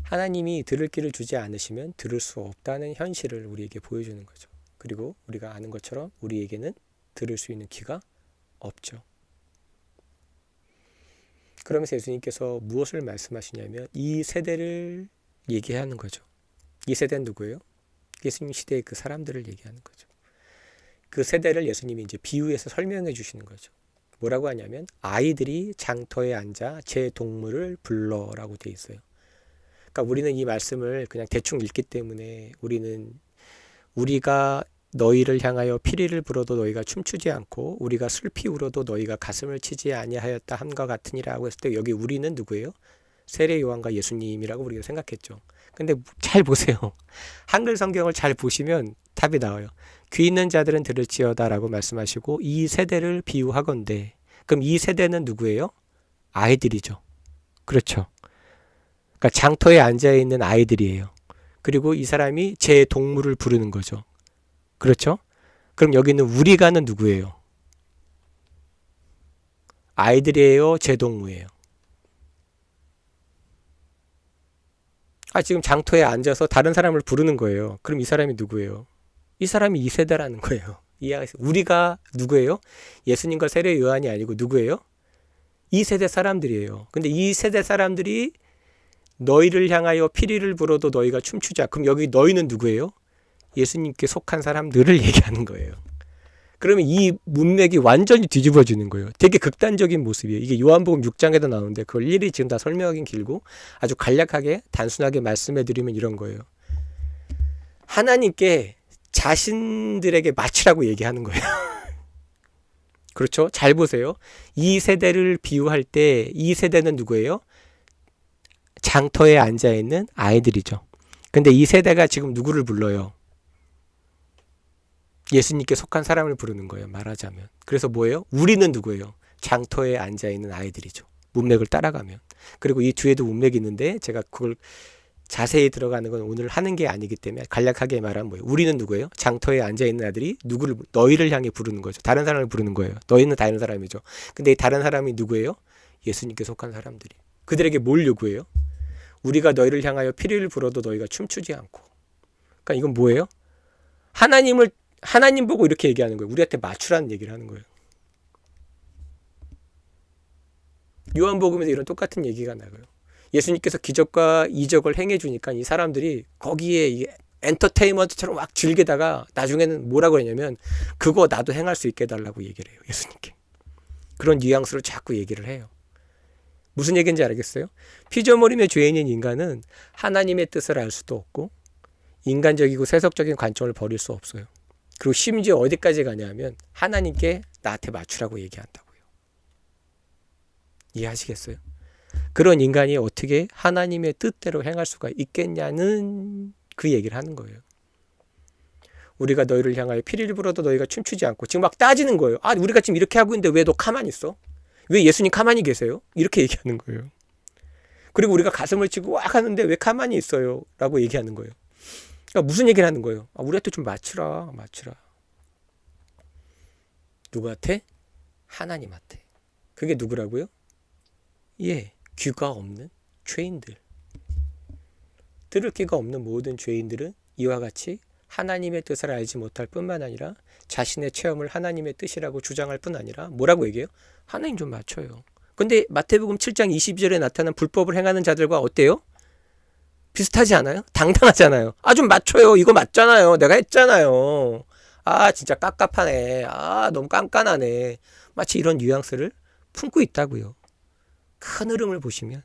하나님이 들을 귀를 주지 않으시면 들을 수 없다는 현실을 우리에게 보여주는 거죠. 그리고 우리가 아는 것처럼 우리에게는 들을 수 있는 귀가 없죠. 그러면서 예수님께서 무엇을 말씀하시냐면 이 세대를 얘기하는 거죠. 이 세대는 누구예요? 예수님 시대의 그 사람들을 얘기하는 거죠. 그 세대를 예수님이 이제 비유해서 설명해 주시는 거죠. 뭐라고 하냐면 아이들이 장터에 앉아 제 동물을 불러라고 돼 있어요. 그러니까 우리는 이 말씀을 그냥 대충 읽기 때문에 우리가 너희를 향하여 피리를 불어도 너희가 춤추지 않고 우리가 슬피 울어도 너희가 가슴을 치지 아니하였다 함과 같으니라고 했을 때 여기 우리는 누구예요? 세례 요한과 예수님이라고 우리가 생각했죠. 근데 잘 보세요. 한글 성경을 잘 보시면 답이 나와요. 귀 있는 자들은 들을지어다라고 말씀하시고 이 세대를 비유하건대 그럼 이 세대는 누구예요? 아이들이죠. 그렇죠. 그러니까 장터에 앉아있는 아이들이에요. 그리고 이 사람이 제 동물을 부르는 거죠. 그렇죠? 그럼 여기는 우리가는 누구예요? 아이들이에요? 제 동무예요? 지금 장터에 앉아서 다른 사람을 부르는 거예요. 그럼 이 사람이 누구예요? 이 사람이 이 세대라는 거예요. 우리가 누구예요? 예수님과 세례 요한이 아니고 누구예요? 이 세대 사람들이에요. 근데 이 세대 사람들이 너희를 향하여 피리를 불어도 너희가 춤추자. 그럼 여기 너희는 누구예요? 예수님께 속한 사람들을 얘기하는 거예요. 그러면 이 문맥이 완전히 뒤집어지는 거예요. 되게 극단적인 모습이에요. 이게 요한복음 6장에도 나오는데 그걸 일일이 지금 다 설명하긴 길고 아주 간략하게 단순하게 말씀해 드리면 이런 거예요. 하나님께 자신들에게 맞추라고 얘기하는 거예요. 그렇죠? 잘 보세요. 이 세대를 비유할 때 이 세대는 누구예요? 장터에 앉아있는 아이들이죠. 근데 이 세대가 지금 누구를 불러요? 예수님께 속한 사람을 부르는 거예요. 말하자면. 그래서 뭐예요? 우리는 누구예요? 장터에 앉아있는 아이들이죠. 문맥을 따라가면. 그리고 이 뒤에도 문맥이 있는데 제가 그걸 자세히 들어가는 건 오늘 하는 게 아니기 때문에 간략하게 말하면 뭐예요? 우리는 누구예요? 장터에 앉아있는 아들이 누구를, 너희를 향해 부르는 거죠. 다른 사람을 부르는 거예요. 너희는 다른 사람이죠. 근데 이 다른 사람이 누구예요? 예수님께 속한 사람들이. 그들에게 뭘 요구해요? 우리가 너희를 향하여 피리를 불어도 너희가 춤추지 않고. 그러니까 이건 뭐예요? 하나님 보고 이렇게 얘기하는 거예요. 우리한테 맞추라는 얘기를 하는 거예요. 요한복음에서 이런 똑같은 얘기가 나와요. 예수님께서 기적과 이적을 행해주니까 이 사람들이 거기에 이 엔터테인먼트처럼 막 즐기다가 나중에는 뭐라고 했냐면 그거 나도 행할 수 있게 해달라고 얘기를 해요. 예수님께. 그런 뉘앙스로 자꾸 얘기를 해요. 무슨 얘기인지 알겠어요? 피조물이며 죄인인 인간은 하나님의 뜻을 알 수도 없고 인간적이고 세속적인 관점을 버릴 수 없어요. 그리고 심지어 어디까지 가냐면 하나님께 나한테 맞추라고 얘기한다고요. 이해하시겠어요? 그런 인간이 어떻게 하나님의 뜻대로 행할 수가 있겠냐는 그 얘기를 하는 거예요. 우리가 너희를 향하여 피리를 불어도 너희가 춤추지 않고 지금 막 따지는 거예요. 아, 우리가 지금 이렇게 하고 있는데 왜 너 가만히 있어? 왜 예수님 가만히 계세요? 이렇게 얘기하는 거예요. 그리고 우리가 가슴을 치고 와 하는데 왜 가만히 있어요? 라고 얘기하는 거예요. 그러니까 무슨 얘기를 하는 거예요? 아, 우리한테 좀 맞추라. 누구한테? 하나님한테. 그게 누구라고요? 예, 귀가 없는 죄인들. 들을 귀가 없는 모든 죄인들은 이와 같이 하나님의 뜻을 알지 못할 뿐만 아니라 자신의 체험을 하나님의 뜻이라고 주장할 뿐 아니라 뭐라고 얘기해요? 하나님 좀 맞춰요. 근데 마태복음 7장 22절에 나타난 불법을 행하는 자들과 어때요? 비슷하지 않아요? 당당하잖아요. 아, 좀 맞춰요. 이거 맞잖아요. 내가 했잖아요. 아, 진짜 깝깝하네. 아, 너무 깐깐하네. 마치 이런 뉘앙스를 품고 있다고요. 큰 흐름을 보시면.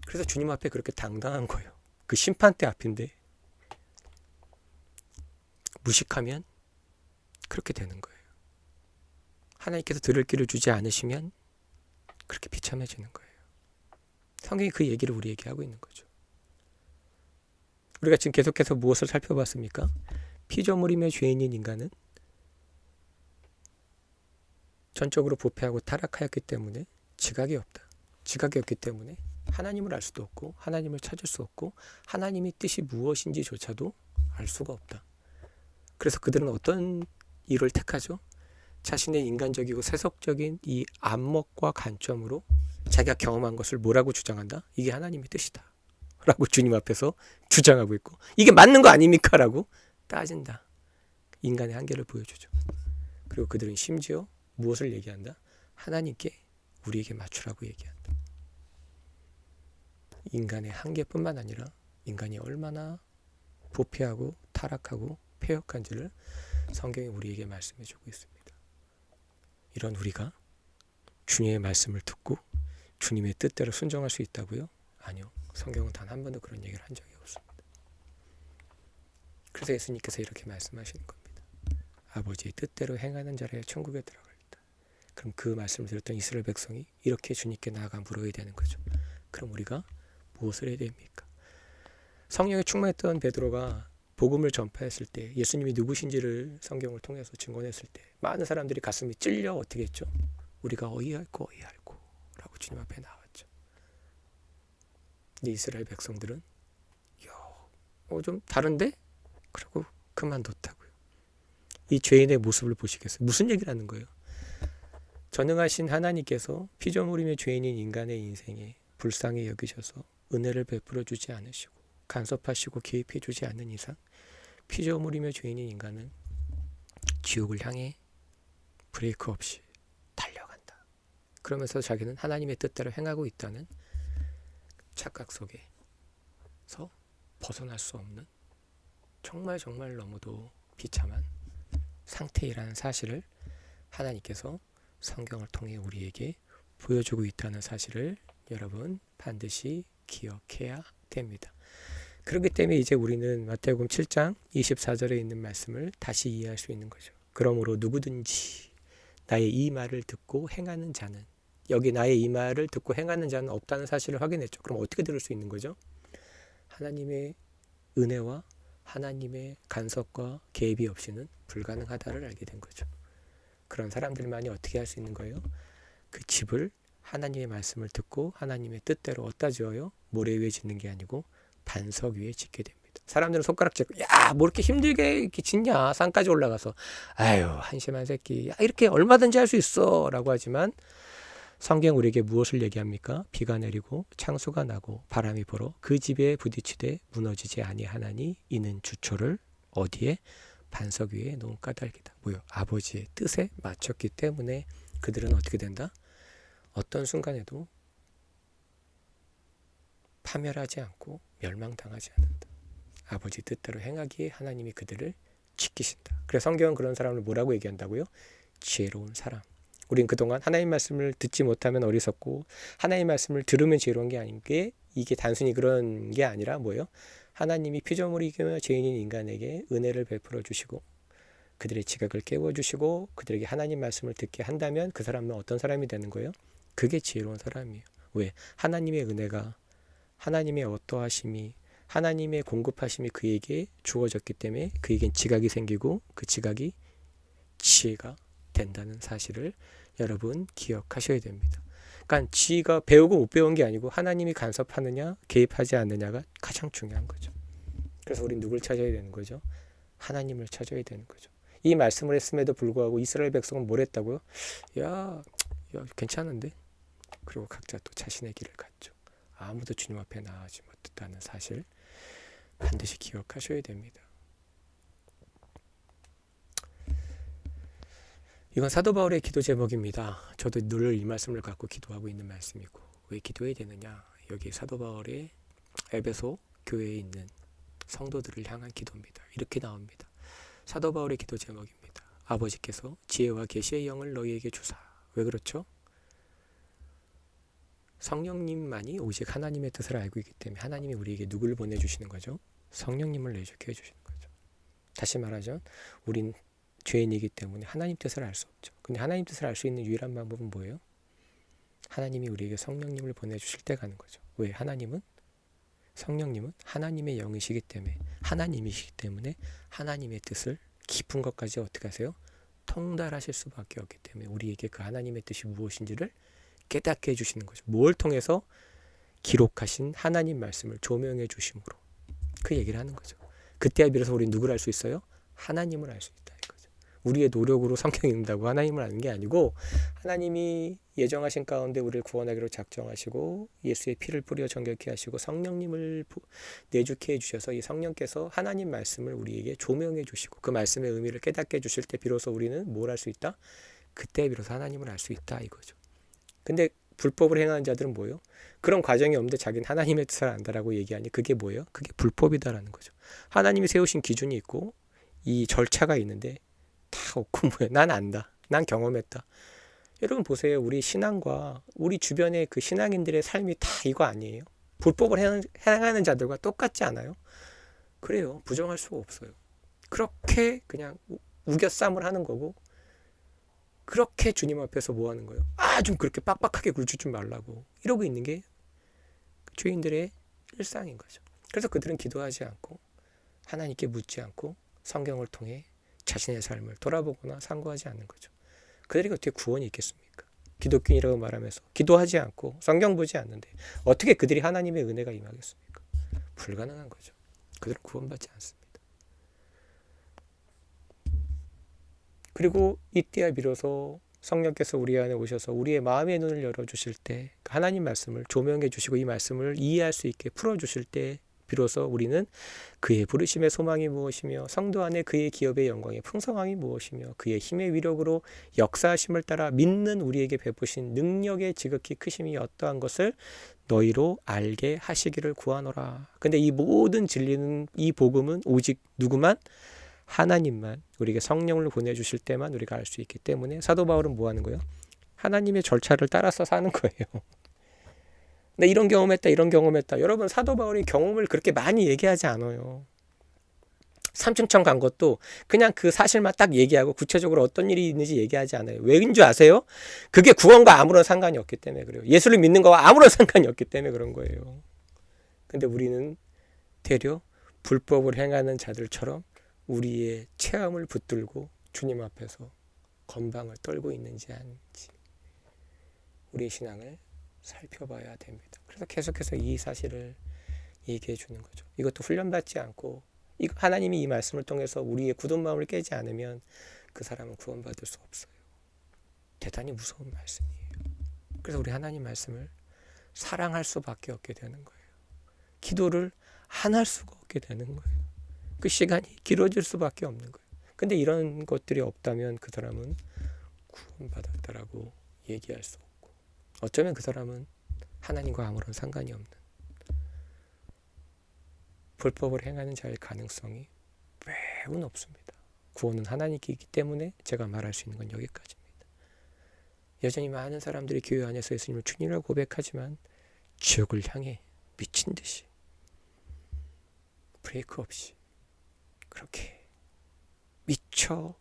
그래서 주님 앞에 그렇게 당당한 거예요. 그 심판대 앞인데 무식하면 그렇게 되는 거예요. 하나님께서 들을 길을 주지 않으시면 그렇게 비참해지는 거예요. 성경이 그 얘기를 우리에게 하고 있는 거죠. 우리가 지금 계속해서 무엇을 살펴봤습니까? 피조물이며 죄인인 인간은 전적으로 부패하고 타락하였기 때문에 지각이 없다. 지각이 없기 때문에 하나님을 알 수도 없고 하나님을 찾을 수 없고 하나님의 뜻이 무엇인지조차도 알 수가 없다. 그래서 그들은 어떤 일을 택하죠? 자신의 인간적이고 세속적인 이 안목과 관점으로 자기가 경험한 것을 뭐라고 주장한다? 이게 하나님의 뜻이다. 라고 주님 앞에서 주장하고 있고 이게 맞는 거 아닙니까? 라고 따진다. 인간의 한계를 보여주죠. 그리고 그들은 심지어 무엇을 얘기한다? 하나님께 우리에게 맞추라고 얘기한다. 인간의 한계뿐만 아니라 인간이 얼마나 부패하고 타락하고 패역한지를 성경이 우리에게 말씀해주고 있습니다. 이런 우리가 주님의 말씀을 듣고 주님의 뜻대로 순종할 수 있다고요? 아니요. 성경은 단 한 번도 그런 얘기를 한 적이 없습니다. 그래서 예수님께서 이렇게 말씀하시는 겁니다. 아버지의 뜻대로 행하는 자라야 천국에 들어가리다. 그럼 그 말씀을 들었던 이스라엘 백성이 이렇게 주님께 나아가 물어야 되는 거죠. 그럼 우리가 무엇을 해야 됩니까? 성령에 충만했던 베드로가 복음을 전파했을 때 예수님이 누구신지를 성경을 통해서 증언했을 때 많은 사람들이 가슴이 찔려 어떻게 했죠? 우리가 어이할꼬 라고 주님 앞에 나왔죠. 근데 이스라엘 백성들은 좀 다른데? 그러고 그만뒀다고요. 이 죄인의 모습을 보시겠어요? 무슨 얘기를 하는 거예요? 전능하신 하나님께서 피조물이며 죄인인 인간의 인생에 불쌍히 여기셔서 은혜를 베풀어 주지 않으시고 간섭하시고 개입해 주지 않는 이상 피조물이며 죄인인 인간은 지옥을 향해 브레이크 없이 달려간다. 그러면서 자기는 하나님의 뜻대로 행하고 있다는 착각 속에서 벗어날 수 없는 정말 너무도 비참한 상태이라는 사실을 하나님께서 성경을 통해 우리에게 보여주고 있다는 사실을 여러분 반드시 기억해야 됩니다. 그렇기 때문에 이제 우리는 마태복음 7장 24절에 있는 말씀을 다시 이해할 수 있는 거죠. 그러므로 누구든지 나의 이 말을 듣고 행하는 자는, 여기 나의 이 말을 듣고 행하는 자는 없다는 사실을 확인했죠. 그럼 어떻게 들을 수 있는 거죠? 하나님의 은혜와 하나님의 간섭과 개입이 없이는 불가능하다를 알게 된 거죠. 그런 사람들만이 어떻게 할 수 있는 거예요? 그 집을 하나님의 말씀을 듣고 하나님의 뜻대로 어디다 지어요? 모래 위에 짓는 게 아니고 반석 위에 짓게 됩니다. 사람들은 손가락질고 야, 뭐 이렇게 힘들게 이렇게 짓냐, 산까지 올라가서. 아유, 한심한 새끼, 야, 이렇게 얼마든지 할 수 있어 라고 하지만 성경 우리에게 무엇을 얘기합니까? 비가 내리고 창수가 나고 바람이 불어 그 집에 부딪히되 무너지지 아니하나니 이는 주초를 어디에? 반석 위에 놓은 까닭이다. 뭐요? 아버지의 뜻에 맞췄기 때문에 그들은 어떻게 된다? 어떤 순간에도 파멸하지 않고 멸망당하지 않는다. 아버지 뜻대로 행하기에 하나님이 그들을 지키신다. 그래서 성경은 그런 사람을 뭐라고 얘기한다고요? 지혜로운 사람. 우린 그동안 하나님 말씀을 듣지 못하면 어리석고 하나님 말씀을 들으면 지혜로운 게 아닌 게 이게 단순히 그런 게 아니라 뭐예요? 하나님이 피조물이며 죄인인 인간에게 은혜를 베풀어 주시고 그들의 지각을 깨워주시고 그들에게 하나님 말씀을 듣게 한다면 그 사람은 어떤 사람이 되는 거예요? 그게 지혜로운 사람이에요. 왜? 하나님의 은혜가 하나님의 어떠하심이 하나님의 공급하심이 그에게 주어졌기 때문에 그에겐 지각이 생기고 그 지각이 지혜가 된다는 사실을 여러분 기억하셔야 됩니다. 그러니까 지가 배우고 못 배운 게 아니고 하나님이 간섭하느냐 개입하지 않느냐가 가장 중요한 거죠. 그래서 우린 누굴 찾아야 되는 거죠? 하나님을 찾아야 되는 거죠. 이 말씀을 했음에도 불구하고 이스라엘 백성은 뭘 했다고요? 야 괜찮은데? 그리고 각자 또 자신의 길을 갔죠. 아무도 주님 앞에 나아가지 못했다는 사실 반드시 기억하셔야 됩니다. 이건 사도 바울의 기도 제목입니다. 저도 늘 이 말씀을 갖고 기도하고 있는 말씀이고 왜 기도해야 되느냐? 여기 사도 바울의 에베소 교회에 있는 성도들을 향한 기도입니다. 이렇게 나옵니다. 사도 바울의 기도 제목입니다. 아버지께서 지혜와 계시의 영을 너희에게 주사. 왜 그렇죠? 성령님만이 오직 하나님의 뜻을 알고 있기 때문에 하나님이 우리에게 누구를 보내주시는 거죠? 성령님을 내주게 해주시는 거죠. 다시 말하자면 우린 죄인이기 때문에 하나님 뜻을 알 수 없죠. 근데 하나님 뜻을 알 수 있는 유일한 방법은 뭐예요? 하나님이 우리에게 성령님을 보내주실 때 가는 거죠. 왜? 성령님은 하나님의 영이시기 때문에 하나님이시기 때문에 하나님의 뜻을 깊은 것까지 어떻게 하세요? 통달하실 수밖에 없기 때문에 우리에게 그 하나님의 뜻이 무엇인지를 깨닫게 해주시는 거죠. 뭘 통해서? 기록하신 하나님 말씀을 조명해 주심으로 그 얘기를 하는 거죠. 그때에 비로소 우리는 누구를 알 수 있어요? 하나님을 알 수 있다 이거죠. 우리의 노력으로 성경 읽는다고 하나님을 아는 게 아니고 하나님이 예정하신 가운데 우리를 구원하기로 작정하시고 예수의 피를 뿌려 정결케 하시고 성령님을 내주게 해주셔서 이 성령께서 하나님 말씀을 우리에게 조명해 주시고 그 말씀의 의미를 깨닫게 해주실 때 비로소 우리는 뭘 할 수 있다? 그때 비로소 하나님을 알 수 있다 이거죠. 근데 불법을 행하는 자들은 뭐예요? 그런 과정이 없는데 자기는 하나님의 뜻을 안다라고 얘기하니 그게 뭐예요? 그게 불법이다라는 거죠. 하나님이 세우신 기준이 있고 이 절차가 있는데 다 없고 뭐예요? 난 안다. 난 경험했다. 여러분 보세요. 우리 신앙과 우리 주변의 그 신앙인들의 삶이 다 이거 아니에요? 불법을 행하는 자들과 똑같지 않아요? 그래요. 부정할 수가 없어요. 그렇게 그냥 우겨쌈을 하는 거고 그렇게 주님 앞에서 뭐 하는 거예요? 좀 그렇게 빡빡하게 굴줄 좀 말라고 이러고 있는 게 죄인들의 일상인 거죠. 그래서 그들은 기도하지 않고 하나님께 묻지 않고 성경을 통해 자신의 삶을 돌아보거나 상고하지 않는 거죠. 그들에게 어떻게 구원이 있겠습니까? 기독교인이라고 말하면서 기도하지 않고 성경 보지 않는데 어떻게 그들이 하나님의 은혜가 임하겠습니까? 불가능한 거죠. 그들은 구원받지 않습니다. 그리고 이때야 비로소 성령께서 우리 안에 오셔서 우리의 마음의 눈을 열어주실 때 하나님 말씀을 조명해 주시고 이 말씀을 이해할 수 있게 풀어주실 때 비로소 우리는 그의 부르심의 소망이 무엇이며 성도 안에 그의 기업의 영광의 풍성함이 무엇이며 그의 힘의 위력으로 역사하심을 따라 믿는 우리에게 베푸신 능력의 지극히 크심이 어떠한 것을 너희로 알게 하시기를 구하노라. 근데 이 모든 진리는 이 복음은 오직 누구만? 하나님만 우리에게 성령을 보내주실 때만 우리가 알 수 있기 때문에 사도 바울은 뭐 하는 거예요? 하나님의 절차를 따라서 사는 거예요. 근데 이런 경험했다. 여러분 사도 바울이 경험을 그렇게 많이 얘기하지 않아요. 삼층천 간 것도 그냥 그 사실만 딱 얘기하고 구체적으로 어떤 일이 있는지 얘기하지 않아요. 왜인 줄 아세요? 그게 구원과 아무런 상관이 없기 때문에 그래요. 예수를 믿는 거와 아무런 상관이 없기 때문에 그런 거예요. 근데 우리는 되려 불법을 행하는 자들처럼 우리의 체험을 붙들고 주님 앞에서 건방을 떨고 있는지 아닌지 우리의 신앙을 살펴봐야 됩니다. 그래서 계속해서 이 사실을 얘기해 주는 거죠. 이것도 훈련받지 않고 하나님이 이 말씀을 통해서 우리의 굳은 마음을 깨지 않으면 그 사람은 구원받을 수 없어요. 대단히 무서운 말씀이에요. 그래서 우리 하나님 말씀을 사랑할 수밖에 없게 되는 거예요. 기도를 안 할 수가 없게 되는 거예요. 그 시간이 길어질 수밖에 없는 거예요. 근데 이런 것들이 없다면 그 사람은 구원받았다라고 얘기할 수 없고, 어쩌면 그 사람은 하나님과 아무런 상관이 없는 불법을 행하는 자의 가능성이 매우 높습니다. 구원은 하나님께 있기 때문에 제가 말할 수 있는 건 여기까지입니다. 여전히 많은 사람들이 교회 안에서 예수님을 주님이라고 고백하지만 지옥을 향해 미친 듯이 브레이크 없이 그렇게 미쳐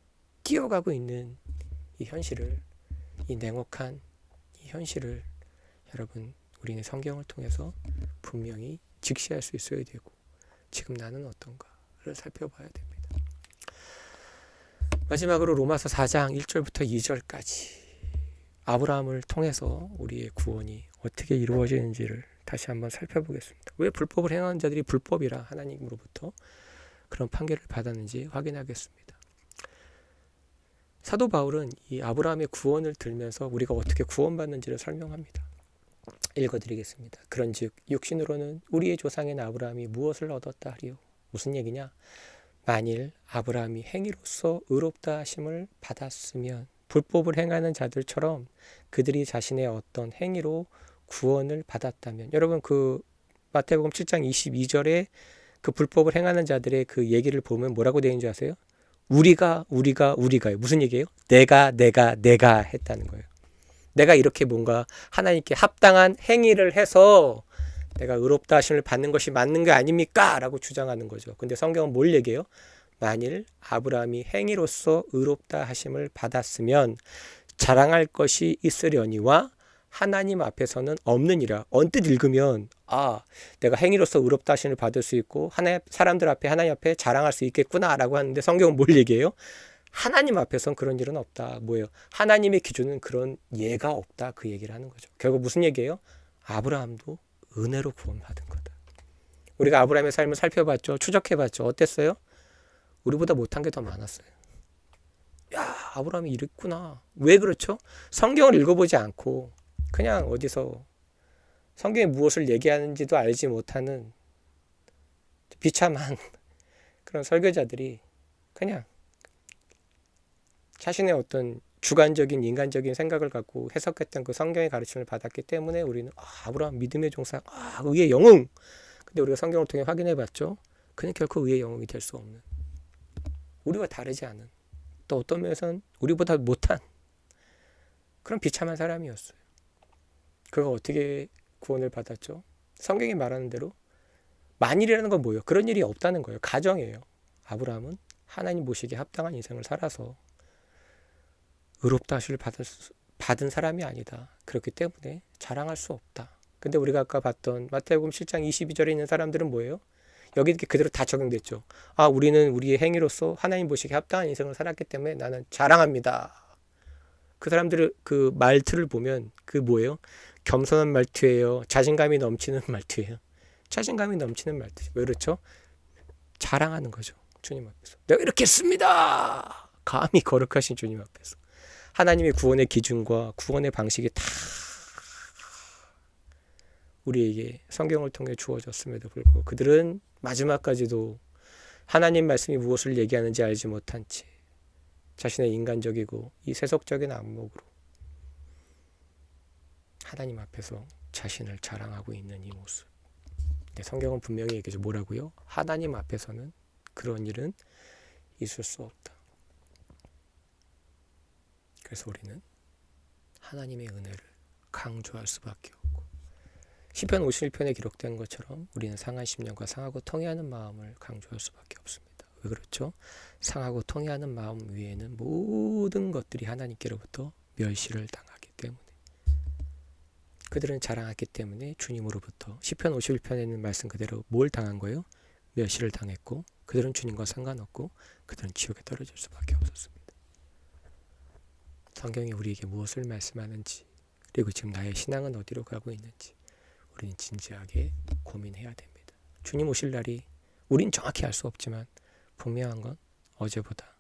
뛰어가고 있는 이 현실을, 이 냉혹한 이 현실을 여러분, 우리는 성경을 통해서 분명히 직시할 수 있어야 되고, 지금 나는 어떤가를 살펴봐야 됩니다. 마지막으로 로마서 4장 1절부터 2절까지 아브라함을 통해서 우리의 구원이 어떻게 이루어지는지를 다시 한번 살펴보겠습니다. 왜 불법을 행하는 자들이 불법이라 하나님으로부터 그런 판결을 받았는지 확인하겠습니다. 사도 바울은 이 아브라함의 구원을 들면서 우리가 어떻게 구원받는지를 설명합니다. 읽어드리겠습니다. 그런즉 육신으로는 우리의 조상인 아브라함이 무엇을 얻었다 하리요? 무슨 얘기냐? 만일 아브라함이 행위로서 의롭다 하심을 받았으면 불법을 행하는 자들처럼 그들이 자신의 어떤 행위로 구원을 받았다면, 여러분 그 마태복음 7장 22절에 그 불법을 행하는 자들의 그 얘기를 보면 뭐라고 되어 있는 줄 아세요? 우리가 무슨 얘기예요? 내가 했다는 거예요. 내가 이렇게 뭔가 하나님께 합당한 행위를 해서 내가 의롭다 하심을 받는 것이 맞는 게 아닙니까? 라고 주장하는 거죠. 근데 성경은 뭘 얘기해요? 만일 아브라함이 행위로서 의롭다 하심을 받았으면 자랑할 것이 있으려니와 하나님 앞에서는 없느니라. 언뜻 읽으면 내가 행위로서 의롭다 하심을 받을 수 있고 사람들 앞에 하나님 앞에 자랑할 수 있겠구나 라고 하는데, 성경은 뭘 얘기해요? 하나님 앞에서는 그런 일은 없다. 뭐예요? 하나님의 기준은 그런 예가 없다. 그 얘기를 하는 거죠. 결국 무슨 얘기예요? 아브라함도 은혜로 구원받은 거다. 우리가 아브라함의 삶을 살펴봤죠. 추적해봤죠. 어땠어요? 우리보다 못한 게 더 많았어요. 야, 아브라함이 이랬구나. 왜 그렇죠? 성경을 읽어보지 않고 그냥 어디서 성경이 무엇을 얘기하는지도 알지 못하는 비참한 그런 설교자들이 그냥 자신의 어떤 주관적인 인간적인 생각을 갖고 해석했던 그 성경의 가르침을 받았기 때문에 우리는 아브라함 믿음의 종사, 의의 영웅. 근데 우리가 성경을 통해 확인해 봤죠. 그는 결코 의의 영웅이 될 수 없는, 우리와 다르지 않은, 또 어떤 면에서는 우리보다 못한 그런 비참한 사람이었어요. 그가 어떻게 구원을 받았죠? 성경이 말하는 대로 만일이라는 건 뭐예요? 그런 일이 없다는 거예요. 가정이에요. 아브라함은 하나님 보시기에 합당한 인생을 살아서 의롭다 하심을 받은 사람이 아니다. 그렇기 때문에 자랑할 수 없다. 근데 우리가 아까 봤던 마태복음 7장 22절에 있는 사람들은 뭐예요? 여기 이렇게 그대로 다 적용됐죠. 우리는 우리의 행위로서 하나님 보시기에 합당한 인생을 살았기 때문에 나는 자랑합니다. 그 사람들의 그 말투를 보면 그 뭐예요? 겸손한 말투예요. 자신감이 넘치는 말투예요. 자신감이 넘치는 말투죠. 왜 그렇죠? 자랑하는 거죠. 주님 앞에서. 내가 이렇게 했습니다. 감히 거룩하신 주님 앞에서. 하나님의 구원의 기준과 구원의 방식이 다 우리에게 성경을 통해 주어졌음에도 불구하고 그들은 마지막까지도 하나님 말씀이 무엇을 얘기하는지 알지 못한 채 자신의 인간적이고 이 세속적인 안목으로 하나님 앞에서 자신을 자랑하고 있는 이 모습. 근데 성경은 분명히 얘기하죠. 뭐라고요? 하나님 앞에서는 그런 일은 있을 수 없다. 그래서 우리는 하나님의 은혜를 강조할 수밖에 없고, 시편 51편에 기록된 것처럼 우리는 상한 심령과 상하고 통회하는 마음을 강조할 수밖에 없습니다. 왜 그렇죠? 상하고 통회하는 마음 위에는 모든 것들이 하나님께로부터 멸시를 당하기 때문에, 그들은 자랑했기 때문에 주님으로부터 시편 51편에 있는 말씀 그대로 뭘 당한 거예요? 멸시를 당했고, 그들은 주님과 상관없고 그들은 지옥에 떨어질 수밖에 없었습니다. 성경이 우리에게 무엇을 말씀하는지 그리고 지금 나의 신앙은 어디로 가고 있는지 우리는 진지하게 고민해야 됩니다. 주님 오실 날이 우린 정확히 알 수 없지만 분명한 건 어제보다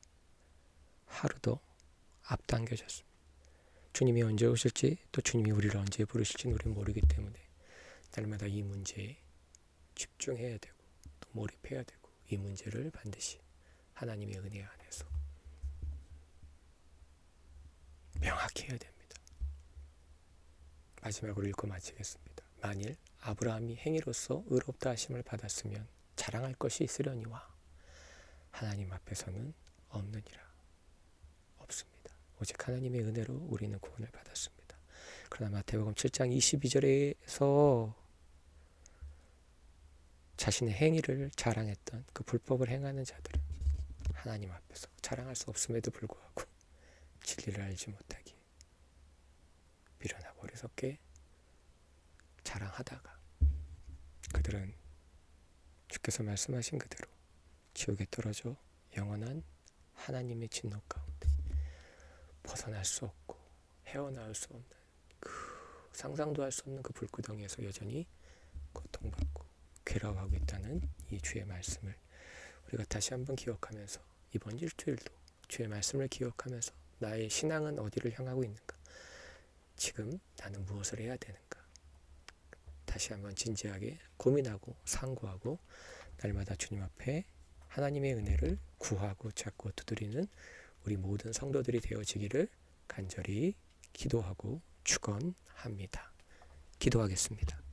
하루 더 앞당겨졌습니다. 주님이 언제 오실지 또 주님이 우리를 언제 부르실지는 우리는 모르기 때문에 날마다 이 문제에 집중해야 되고 또 몰입해야 되고 이 문제를 반드시 하나님의 은혜 안에서 명확히 해야 됩니다. 마지막으로 읽고 마치겠습니다. 만일 아브라함이 행위로서 의롭다 하심을 받았으면 자랑할 것이 있으려니와 하나님 앞에서는 없느니라. 없습니다. 오직 하나님의 은혜로 우리는 구원을 받았습니다. 그러나 마태복음 7장 22절에서 자신의 행위를 자랑했던 그 불법을 행하는 자들은 하나님 앞에서 자랑할 수 없음에도 불구하고 진리를 알지 못하기에 미련하고 어리석게 자랑하다가 그들은 주께서 말씀하신 그대로 지옥에 떨어져 영원한 하나님의 진노 가운데 벗어날 수 없고 헤어나올 수 없는 그 상상도 할 수 없는 그 불구덩이에서 여전히 고통받고 괴로워하고 있다는 이 주의 말씀을 우리가 다시 한번 기억하면서 이번 일주일도 주의 말씀을 기억하면서 나의 신앙은 어디를 향하고 있는가, 지금 나는 무엇을 해야 되는가 다시 한번 진지하게 고민하고 상고하고 날마다 주님 앞에 하나님의 은혜를 구하고 찾고 두드리는 우리 모든 성도들이 되어지기를 간절히 기도하고 축원합니다. 기도하겠습니다.